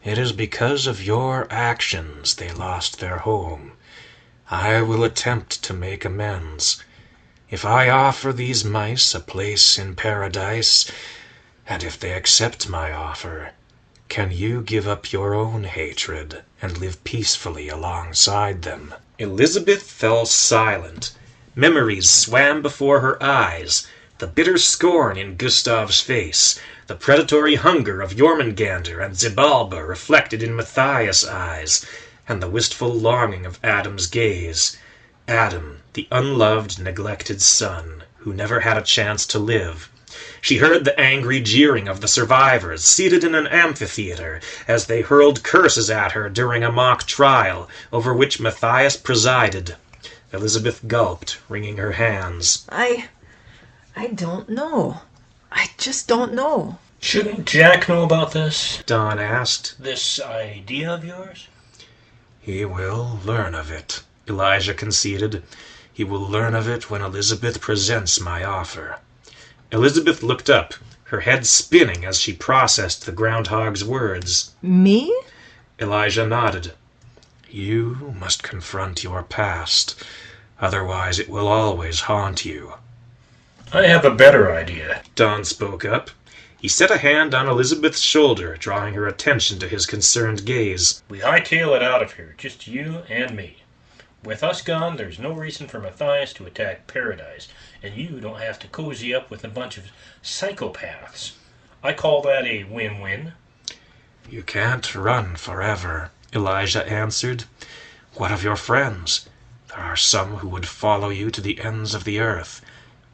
It is because of your actions they lost their home. I will attempt to make amends. If I offer these mice a place in paradise, and if they accept my offer, can you give up your own hatred and live peacefully alongside them? Elizabeth fell silent. Memories swam before her eyes. The bitter scorn in Gustav's face, the predatory hunger of Jormungandr and Xibalba reflected in Matthias' eyes, and the wistful longing of Adam's gaze. Adam, the unloved, neglected son, who never had a chance to live. She heard the angry jeering of the survivors seated in an amphitheater as they hurled curses at her during a mock trial over which Matthias presided. Elizabeth gulped, wringing her hands. I don't know. I just don't know. Shouldn't Jack know about this? Don asked. This idea of yours? He will learn of it, Elijah conceded. He will learn of it when Elizabeth presents my offer. Elizabeth looked up, her head spinning as she processed the groundhog's words. Me? Elijah nodded. You must confront your past. Otherwise it will always haunt you. I have a better idea. Don spoke up. He set a hand on Elizabeth's shoulder, drawing her attention to his concerned gaze. We hightail it out of here, just you and me. With us gone, there's no reason for Matthias to attack Paradise, and you don't have to cozy up with a bunch of psychopaths. I call that a win-win. You can't run forever, Elijah answered. What of your friends? There are some who would follow you to the ends of the earth.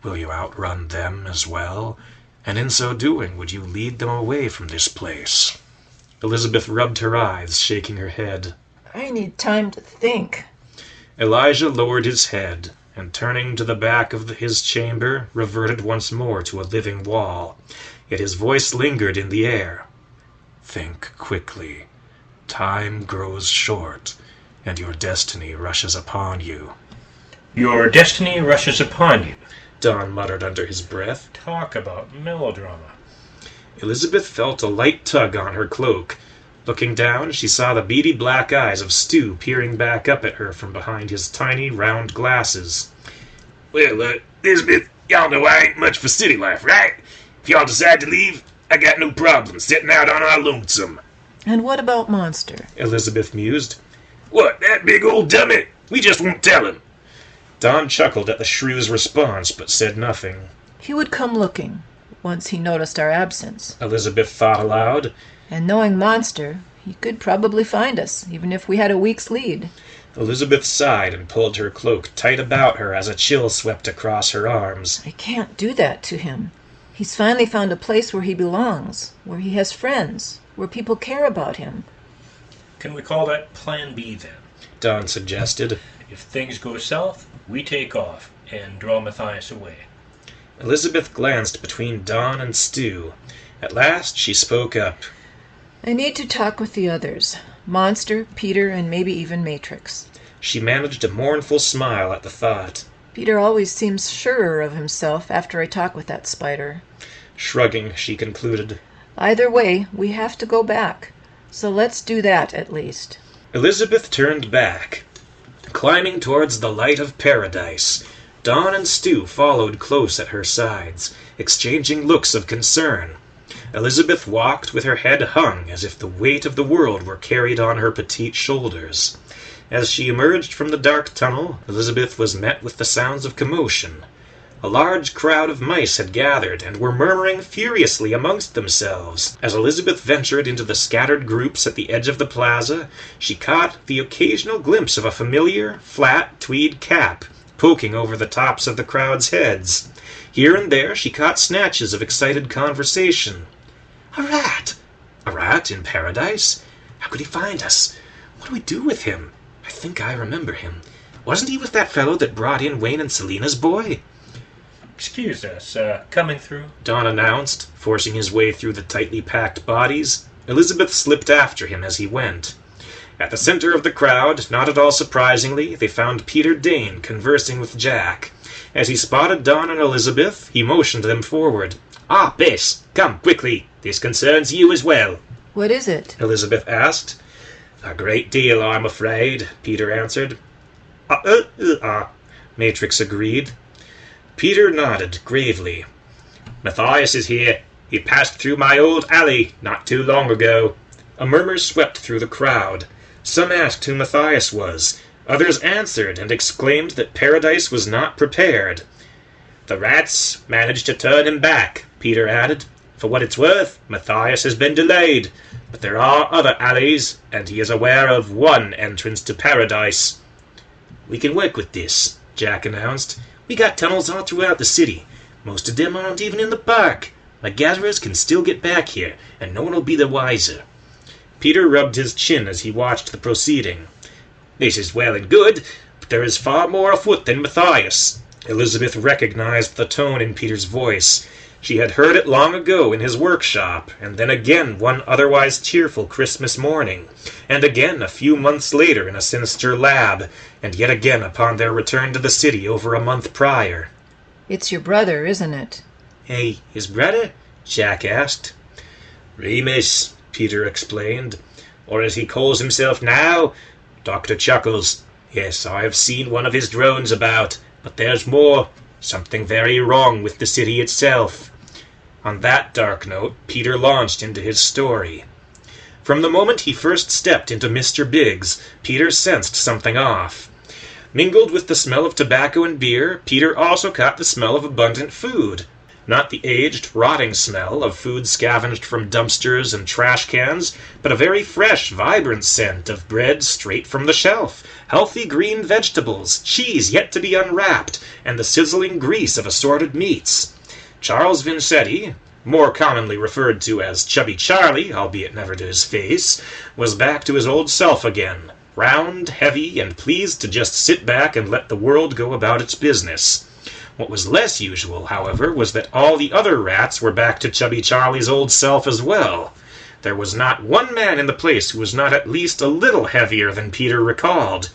Will you outrun them as well? And in so doing, would you lead them away from this place? Elizabeth rubbed her eyes, shaking her head. I need time to think. Elijah lowered his head, and turning to the back of his chamber, reverted once more to a living wall. Yet his voice lingered in the air. Think quickly. Time grows short, and your destiny rushes upon you. Your destiny rushes upon you. Don muttered under his breath. Talk about melodrama. Elizabeth felt a light tug on her cloak. Looking down, she saw the beady black eyes of Stu peering back up at her from behind his tiny, round glasses. Well, Elizabeth, y'all know I ain't much for city life, right? If y'all decide to leave, I got no problem setting out on our lonesome. And what about Monster? Elizabeth mused. What, that big old dummy? We just won't tell him. Don chuckled at the shrew's response, but said nothing. He would come looking, once he noticed our absence. Elizabeth thought aloud. And knowing Monster, he could probably find us, even if we had a week's lead. Elizabeth sighed and pulled her cloak tight about her as a chill swept across her arms. I can't do that to him. He's finally found a place where he belongs, where he has friends, where people care about him. Can we call that Plan B, then? Don suggested. If things go south, we take off and draw Matthias away. Elizabeth glanced between Don and Stu. At last she spoke up. I need to talk with the others. Monster, Peter, and maybe even Matrix. She managed a mournful smile at the thought. Peter always seems surer of himself after I talk with that spider. Shrugging, she concluded. Either way, we have to go back. So let's do that, at least. Elizabeth turned back, climbing towards the light of paradise. Don and Stu followed close at her sides, exchanging looks of concern. Elizabeth walked with her head hung as if the weight of the world were carried on her petite shoulders. As she emerged from the dark tunnel, Elizabeth was met with the sounds of commotion. A large crowd of mice had gathered and were murmuring furiously amongst themselves. As Elizabeth ventured into the scattered groups at the edge of the plaza, she caught the occasional glimpse of a familiar, flat tweed cap poking over the tops of the crowd's heads. Here and there she caught snatches of excited conversation. A rat! A rat in paradise? How could he find us? What do we do with him? I think I remember him. Wasn't he with that fellow that brought in Wayne and Selina's boy? Excuse us, coming through? Don announced, forcing his way through the tightly packed bodies. Elizabeth slipped after him as he went. At the center of the crowd, not at all surprisingly, they found Peter Dane conversing with Jack. As he spotted Don and Elizabeth, he motioned them forward. Ah, Bess, come quickly. This concerns you as well. What is it? Elizabeth asked. A great deal, I'm afraid, Peter answered. Matrix agreed. Peter nodded gravely. Matthias is here. He passed through my old alley not too long ago. A murmur swept through the crowd. Some asked who Matthias was. Others answered and exclaimed that Paradise was not prepared. The rats managed to turn him back, Peter added. For what it's worth, Matthias has been delayed. But there are other alleys, and he is aware of one entrance to Paradise. We can work with this, Jack announced. We got tunnels all throughout the city. Most of them aren't even in the park. My gatherers can still get back here, and no one will be the wiser." Peter rubbed his chin as he watched the proceeding. "This is well and good, but there is far more afoot than Matthias." Elizabeth recognized the tone in Peter's voice. She had heard it long ago in his workshop, and then again one otherwise cheerful Christmas morning, and again a few months later in a sinister lab, and yet again upon their return to the city over a month prior. It's your brother, isn't it? "Hey, his brother?" Jack asked. "Remus," Peter explained, "or as he calls himself now, Dr. Chuckles. Yes, I have seen one of his drones about, but there's more. Something very wrong with the city itself." On that dark note, Peter launched into his story. From the moment he first stepped into Mr. Biggs, Peter sensed something off. Mingled with the smell of tobacco and beer, Peter also caught the smell of abundant food. Not the aged, rotting smell of food scavenged from dumpsters and trash cans, but a very fresh, vibrant scent of bread straight from the shelf, healthy green vegetables, cheese yet to be unwrapped, and the sizzling grease of assorted meats. Charles Vincetti, more commonly referred to as Chubby Charlie, albeit never to his face, was back to his old self again, round, heavy, and pleased to just sit back and let the world go about its business. What was less usual, however, was that all the other rats were back to Chubby Charlie's old self as well. There was not one man in the place who was not at least a little heavier than Peter recalled.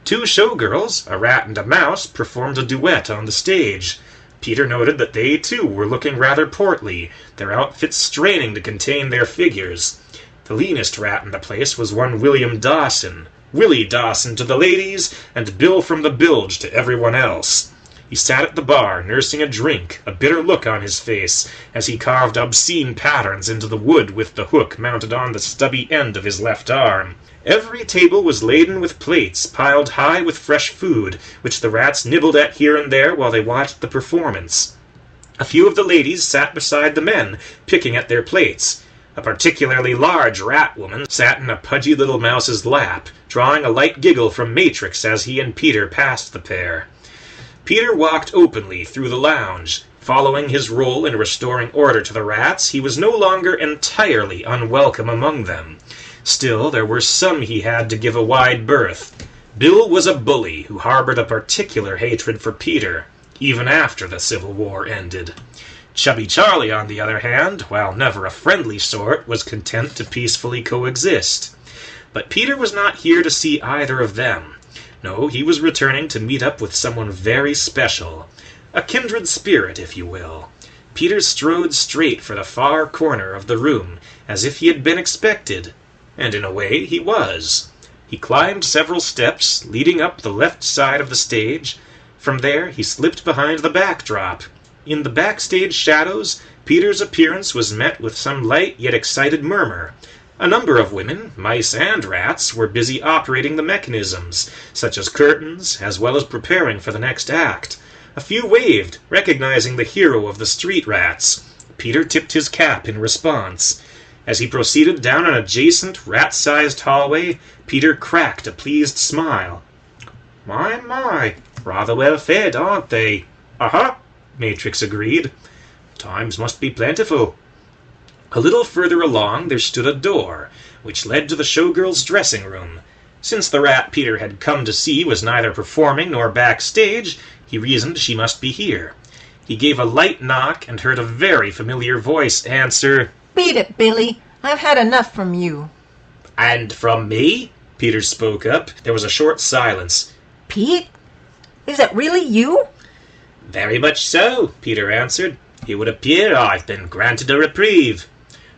2 showgirls, a rat and a mouse, performed a duet on the stage. Peter noted that they, too, were looking rather portly, their outfits straining to contain their figures. The leanest rat in the place was one William Dawson. Willie Dawson to the ladies, and Bill from the Bilge to everyone else. He sat at the bar, nursing a drink, a bitter look on his face, as he carved obscene patterns into the wood with the hook mounted on the stubby end of his left arm. Every table was laden with plates, piled high with fresh food, which the rats nibbled at here and there while they watched the performance. A few of the ladies sat beside the men, picking at their plates. A particularly large rat woman sat in a pudgy little mouse's lap, drawing a light giggle from Matrix as he and Peter passed the pair. Peter walked openly through the lounge. Following his role in restoring order to the rats, he was no longer entirely unwelcome among them. Still, there were some he had to give a wide berth. Bill was a bully who harbored a particular hatred for Peter, even after the Civil War ended. Chubby Charlie, on the other hand, while never a friendly sort, was content to peacefully coexist. But Peter was not here to see either of them. No, he was returning to meet up with someone very special. A kindred spirit, if you will. Peter strode straight for the far corner of the room, as if he had been expected. And in a way, he was. He climbed several steps, leading up the left side of the stage. From there, he slipped behind the backdrop. In the backstage shadows, Peter's appearance was met with some light yet excited murmur. A number of women, mice and rats, were busy operating the mechanisms, such as curtains, as well as preparing for the next act. A few waved, recognizing the hero of the street rats. Peter tipped his cap in response. As he proceeded down an adjacent, rat-sized hallway, Peter cracked a pleased smile. My, rather well fed, aren't they?" "Uh-huh," Matrix agreed. "Times must be plentiful." A little further along there stood a door, which led to the showgirl's dressing room. Since the rat Peter had come to see was neither performing nor backstage, he reasoned she must be here. He gave a light knock and heard a very familiar voice answer, Beat it, Billy. I've had enough from you. "And from me?" Peter spoke up. There was a short silence. Pete? Is it really you? "Very much so," Peter answered. "It would appear I've been granted a reprieve."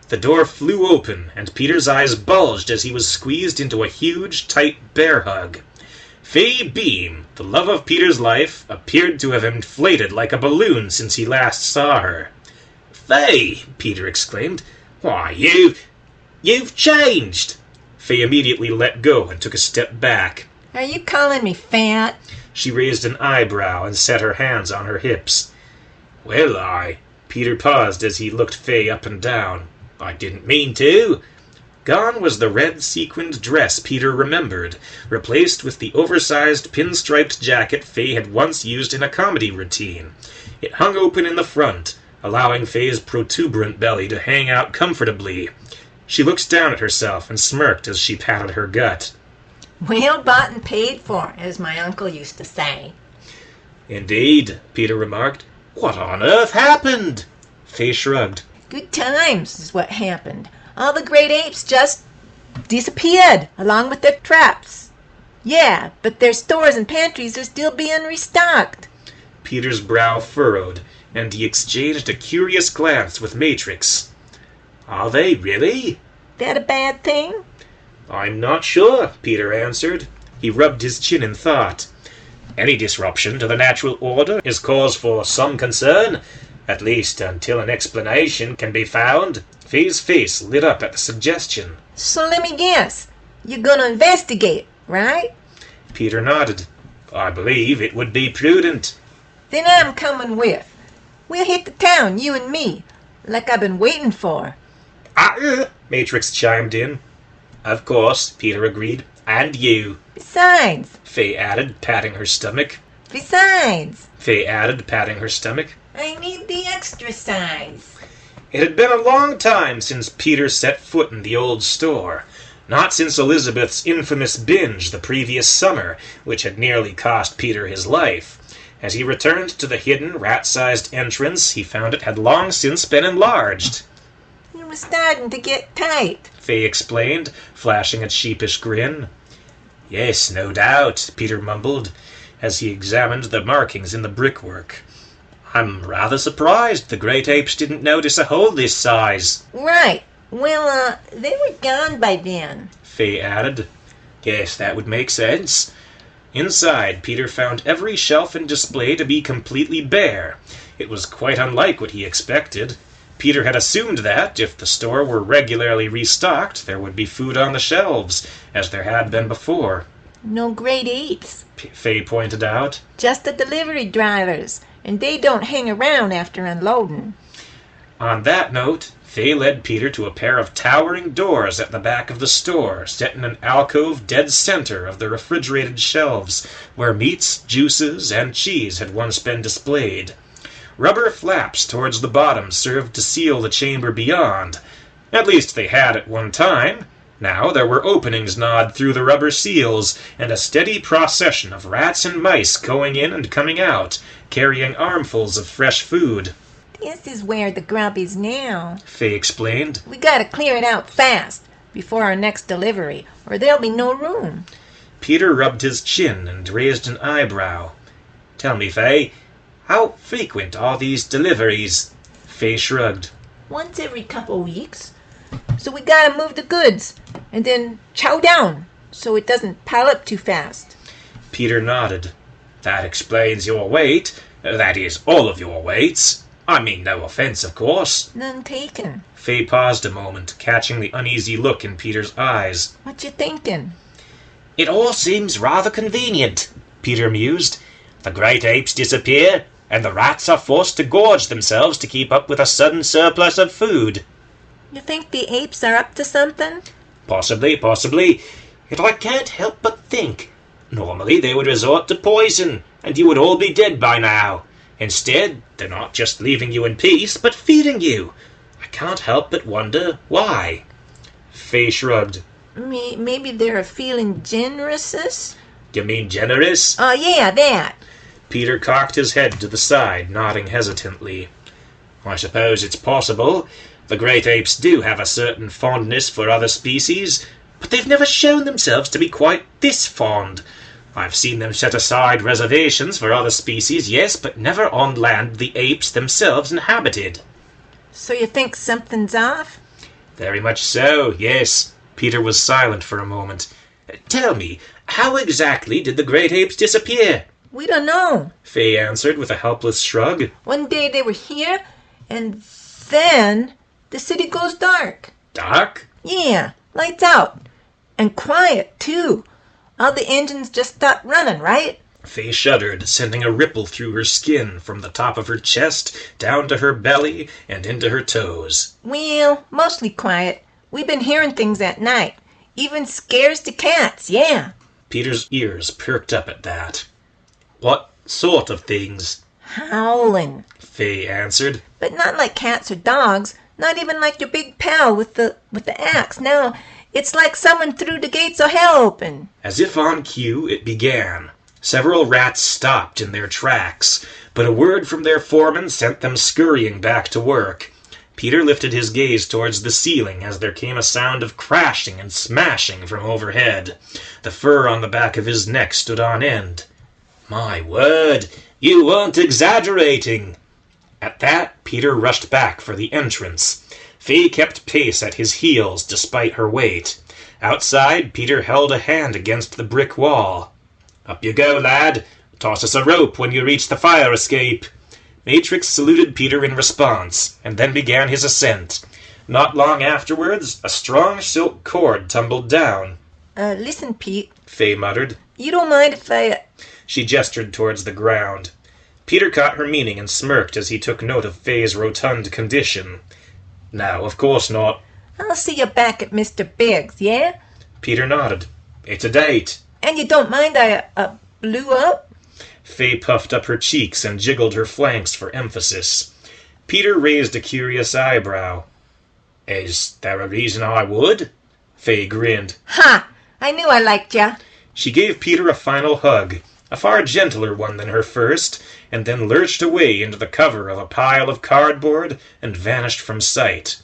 The door flew open, and Peter's eyes bulged as he was squeezed into a huge, tight bear hug. Fay Beam, the love of Peter's life, appeared to have inflated like a balloon since he last saw her. "Fay!" Peter exclaimed. "Why, you've changed!" Fay immediately let go and took a step back. Are you calling me fat? She raised an eyebrow and set her hands on her hips. "Well, Peter paused as he looked Fay up and down. "I didn't mean to." Gone was the red sequined dress Peter remembered, replaced with the oversized pinstriped jacket Faye had once used in a comedy routine. It hung open in the front, allowing Faye's protuberant belly to hang out comfortably. She looked down at herself and smirked as she patted her gut. Well bought and paid for, as my uncle used to say. Indeed, Peter remarked. What on earth happened? Faye shrugged. Good times is what happened. All the great apes just disappeared, along with their traps. Yeah, but their stores and pantries are still being restocked. Peter's brow furrowed, and he exchanged a curious glance with Matrix. Are they really? That a bad thing? I'm not sure, Peter answered. He rubbed his chin in thought. Any disruption to the natural order is cause for some concern, at least until an explanation can be found. Faye's face lit up at the suggestion. So let me guess. You're gonna investigate, right? Peter nodded. I believe it would be prudent. Then I'm coming with. We'll hit the town, you and me, like I've been waiting for. Matrix chimed in. Of course, Peter agreed. And you. Besides, Faye added, patting her stomach. Faye added, patting her stomach. I need the extra size. It had been a long time since Peter set foot in the old store. Not since Elizabeth's infamous binge the previous summer, which had nearly cost Peter his life. As he returned to the hidden, rat-sized entrance, he found it had long since been enlarged. It was starting to get tight, Faye explained, flashing a sheepish grin. Yes, no doubt, Peter mumbled, as he examined the markings in the brickwork. I'm rather surprised the great apes didn't notice a hole this size. Right. Well, they were gone by then, Faye added. Yes, that would make sense. Inside, Peter found every shelf and display to be completely bare. It was quite unlike what he expected. Peter had assumed that, if the store were regularly restocked, there would be food on the shelves, as there had been before. No great apes. Faye pointed out. Just the delivery drivers, and they don't hang around after unloading. On that note, Faye led Peter to a pair of towering doors at the back of the store, set in an alcove dead center of the refrigerated shelves, where meats, juices, and cheese had once been displayed. Rubber flaps towards the bottom served to seal the chamber beyond. At least they had at one time. Now there were openings gnawed through the rubber seals, and a steady procession of rats and mice going in and coming out, carrying armfuls of fresh food. This is where the grub is now, Faye explained. We gotta clear it out fast, before our next delivery, or there'll be no room. Peter rubbed his chin and raised an eyebrow. Tell me, Faye, how frequent are these deliveries? Faye shrugged. Once every couple weeks. So we gotta move the goods, and then chow down, so it doesn't pile up too fast. Peter nodded. That explains your weight. That is, all of your weights. I mean no offense, of course. None taken. Faye paused a moment, catching the uneasy look in Peter's eyes. What you thinking? It all seems rather convenient, Peter mused. The great apes disappear, and the rats are forced to gorge themselves to keep up with a sudden surplus of food. You think the apes are up to something? Possibly. Yet I can't help but think. Normally they would resort to poison, and you would all be dead by now. Instead, they're not just leaving you in peace, but feeding you. I can't help but wonder why. Faye shrugged. Maybe they're feeling generous? You mean generous? Oh, yeah, that. Peter cocked his head to the side, nodding hesitantly. I suppose it's possible. The great apes do have a certain fondness for other species, but they've never shown themselves to be quite this fond. I've seen them set aside reservations for other species, yes, but never on land the apes themselves inhabited. So you think something's off? Very much so, yes. Peter was silent for a moment. Tell me, how exactly did the great apes disappear? We don't know, Faye answered with a helpless shrug. One day they were here, and then the city goes dark. Dark? Yeah, lights out. And quiet, too. All the engines just stopped running, right? Faye shuddered, sending a ripple through her skin from the top of her chest, down to her belly, and into her toes. Well, mostly quiet. We've been hearing things at night. Even scares the cats, yeah. Peter's ears perked up at that. What sort of things? Howling. Faye answered. But not like cats or dogs. Not even like your big pal with the axe. No, it's like someone threw the gates of hell open. As if on cue, it began. Several rats stopped in their tracks, but a word from their foreman sent them scurrying back to work. Peter lifted his gaze towards the ceiling as there came a sound of crashing and smashing from overhead. The fur on the back of his neck stood on end. My word, you weren't exaggerating. At that, Peter rushed back for the entrance. Faye kept pace at his heels despite her weight. Outside, Peter held a hand against the brick wall. Up you go, lad. Toss us a rope when you reach the fire escape. Matrix saluted Peter in response, and then began his ascent. Not long afterwards, a strong silk cord tumbled down. Listen, Pete. Faye muttered. You don't mind if I... She gestured towards the ground. Peter caught her meaning and smirked as he took note of Faye's rotund condition. No, of course not. I'll see you back at Mr. Biggs, yeah? Peter nodded. It's a date. And you don't mind I blew up? Faye puffed up her cheeks and jiggled her flanks for emphasis. Peter raised a curious eyebrow. Is there a reason I would? Faye grinned. Ha! I knew I liked ya. She gave Peter a final hug, a far gentler one than her first, and then lurched away into the cover of a pile of cardboard and vanished from sight.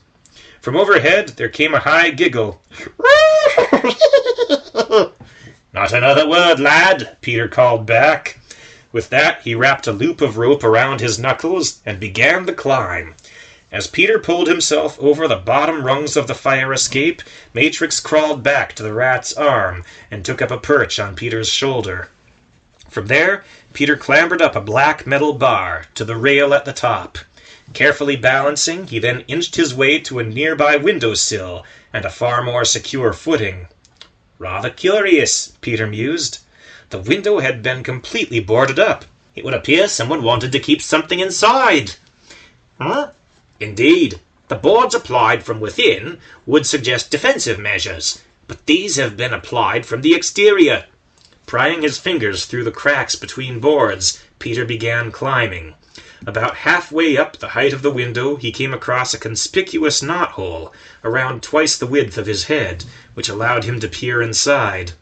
From overhead there came a high giggle. Not another word, lad, Peter called back. With that, he wrapped a loop of rope around his knuckles and began the climb. As Peter pulled himself over the bottom rungs of the fire escape, Matrix crawled back to the rat's arm and took up a perch on Peter's shoulder. From there, Peter clambered up a black metal bar to the rail at the top. Carefully balancing, he then inched his way to a nearby windowsill and a far more secure footing. Rather curious, Peter mused. The window had been completely boarded up. It would appear someone wanted to keep something inside. Huh? Indeed. The boards applied from within would suggest defensive measures, but these have been applied from the exterior. Prying his fingers through the cracks between boards, Peter began climbing. About halfway up the height of the window, he came across a conspicuous knothole, around twice the width of his head, which allowed him to peer inside.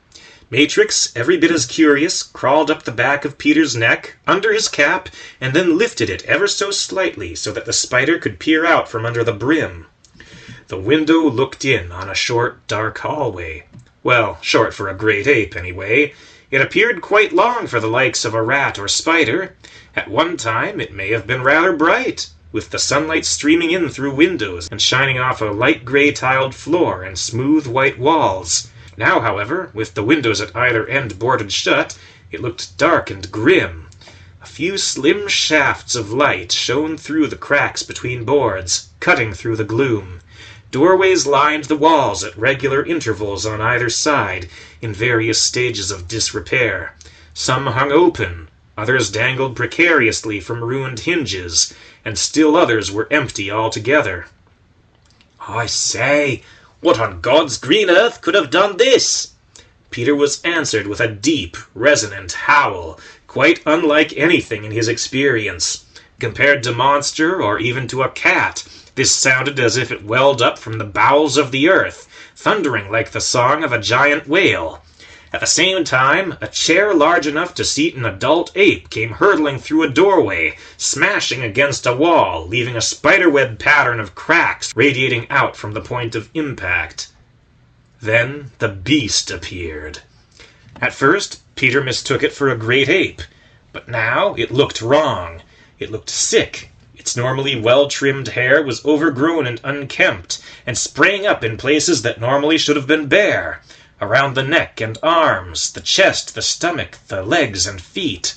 Matrix, every bit as curious, crawled up the back of Peter's neck, under his cap, and then lifted it ever so slightly so that the spider could peer out from under the brim. The window looked in on a short, dark hallway. Well, short for a great ape, anyway. It appeared quite long for the likes of a rat or spider. At one time, it may have been rather bright, with the sunlight streaming in through windows and shining off a light gray tiled floor and smooth white walls. Now, however, with the windows at either end boarded shut, it looked dark and grim. A few slim shafts of light shone through the cracks between boards, cutting through the gloom. Doorways lined the walls at regular intervals on either side, in various stages of disrepair. Some hung open, others dangled precariously from ruined hinges, and still others were empty altogether. I say, what on God's green earth could have done this? Peter was answered with a deep, resonant howl, quite unlike anything in his experience. Compared to monster, or even to a cat, this sounded as if it welled up from the bowels of the earth, thundering like the song of a giant whale. At the same time, a chair large enough to seat an adult ape came hurtling through a doorway, smashing against a wall, leaving a spiderweb pattern of cracks radiating out from the point of impact. Then the beast appeared. At first, Peter mistook it for a great ape, but now it looked wrong. It looked sick. Its normally well-trimmed hair was overgrown and unkempt, and spraying up in places that normally should have been bare. Around the neck and arms, the chest, the stomach, the legs and feet.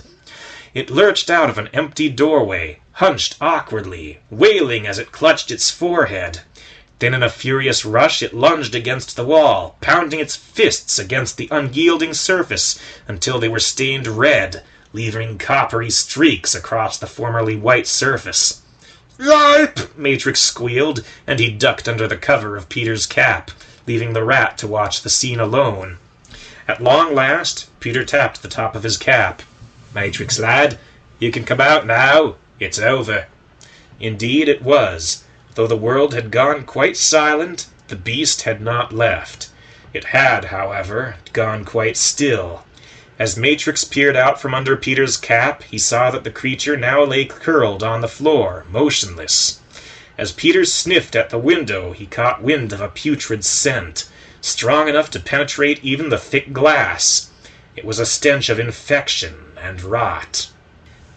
It lurched out of an empty doorway, hunched awkwardly, wailing as it clutched its forehead. Then in a furious rush it lunged against the wall, pounding its fists against the unyielding surface until they were stained red, leaving coppery streaks across the formerly white surface. "Yipe!" Matrix squealed, and he ducked under the cover of Peter's cap, leaving the rat to watch the scene alone. At long last, Peter tapped the top of his cap. "Matrix lad, you can come out now. It's over." Indeed it was. Though the world had gone quite silent, the beast had not left. It had, however, gone quite still. As Matrix peered out from under Peter's cap, he saw that the creature now lay curled on the floor, motionless. As Peter sniffed at the window, he caught wind of a putrid scent, strong enough to penetrate even the thick glass. It was a stench of infection and rot.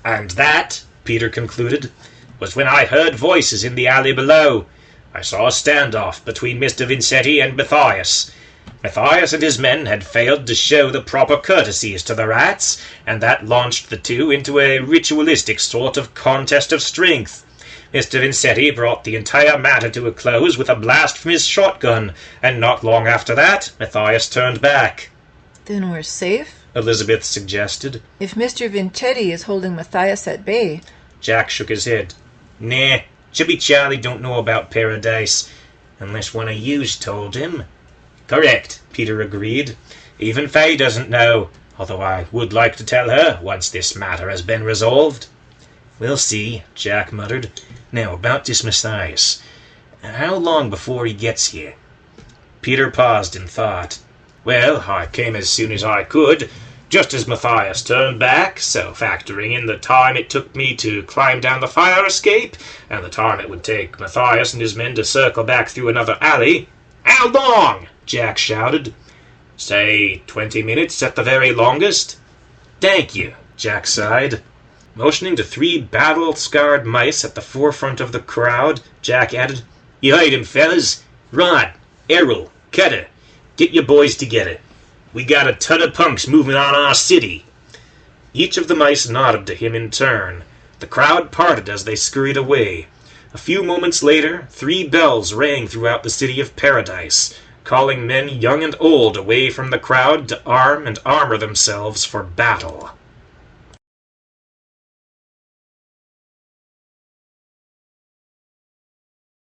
"And that," Peter concluded, "was when I heard voices in the alley below. I saw a standoff between Mr. Vincetti and Matthias. Matthias and his men had failed to show the proper courtesies to the rats, and that launched the two into a ritualistic sort of contest of strength. Mr. Vincetti brought the entire matter to a close with a blast from his shotgun, and not long after that, Matthias turned back." Then we're safe? Elizabeth suggested. If Mr. Vincetti is holding Matthias at bay. Jack shook his head. "Nah, Chubby Charlie don't know about paradise, unless one of yous told him." "Correct," Peter agreed. "Even Faye doesn't know, although I would like to tell her once this matter has been resolved." "We'll see," Jack muttered. "Now, about this Matthias. How long before he gets here?" Peter paused in thought. "Well, I came as soon as I could, just as Matthias turned back, so factoring in the time it took me to climb down the fire escape, and the time it would take Matthias and his men to circle back through another alley—" "How long?" Jack shouted. "Say 20 minutes at the very longest." "Thank you," Jack sighed. Motioning to 3 battle-scarred mice at the forefront of the crowd, Jack added, "You heard him, fellas. Rod, Errol, Cutter, get your boys together. We got a ton of punks moving on our city." Each of the mice nodded to him in turn. The crowd parted as they scurried away. A few moments later, 3 bells rang throughout the city of Paradise, calling men young and old away from the crowd to arm and armor themselves for battle.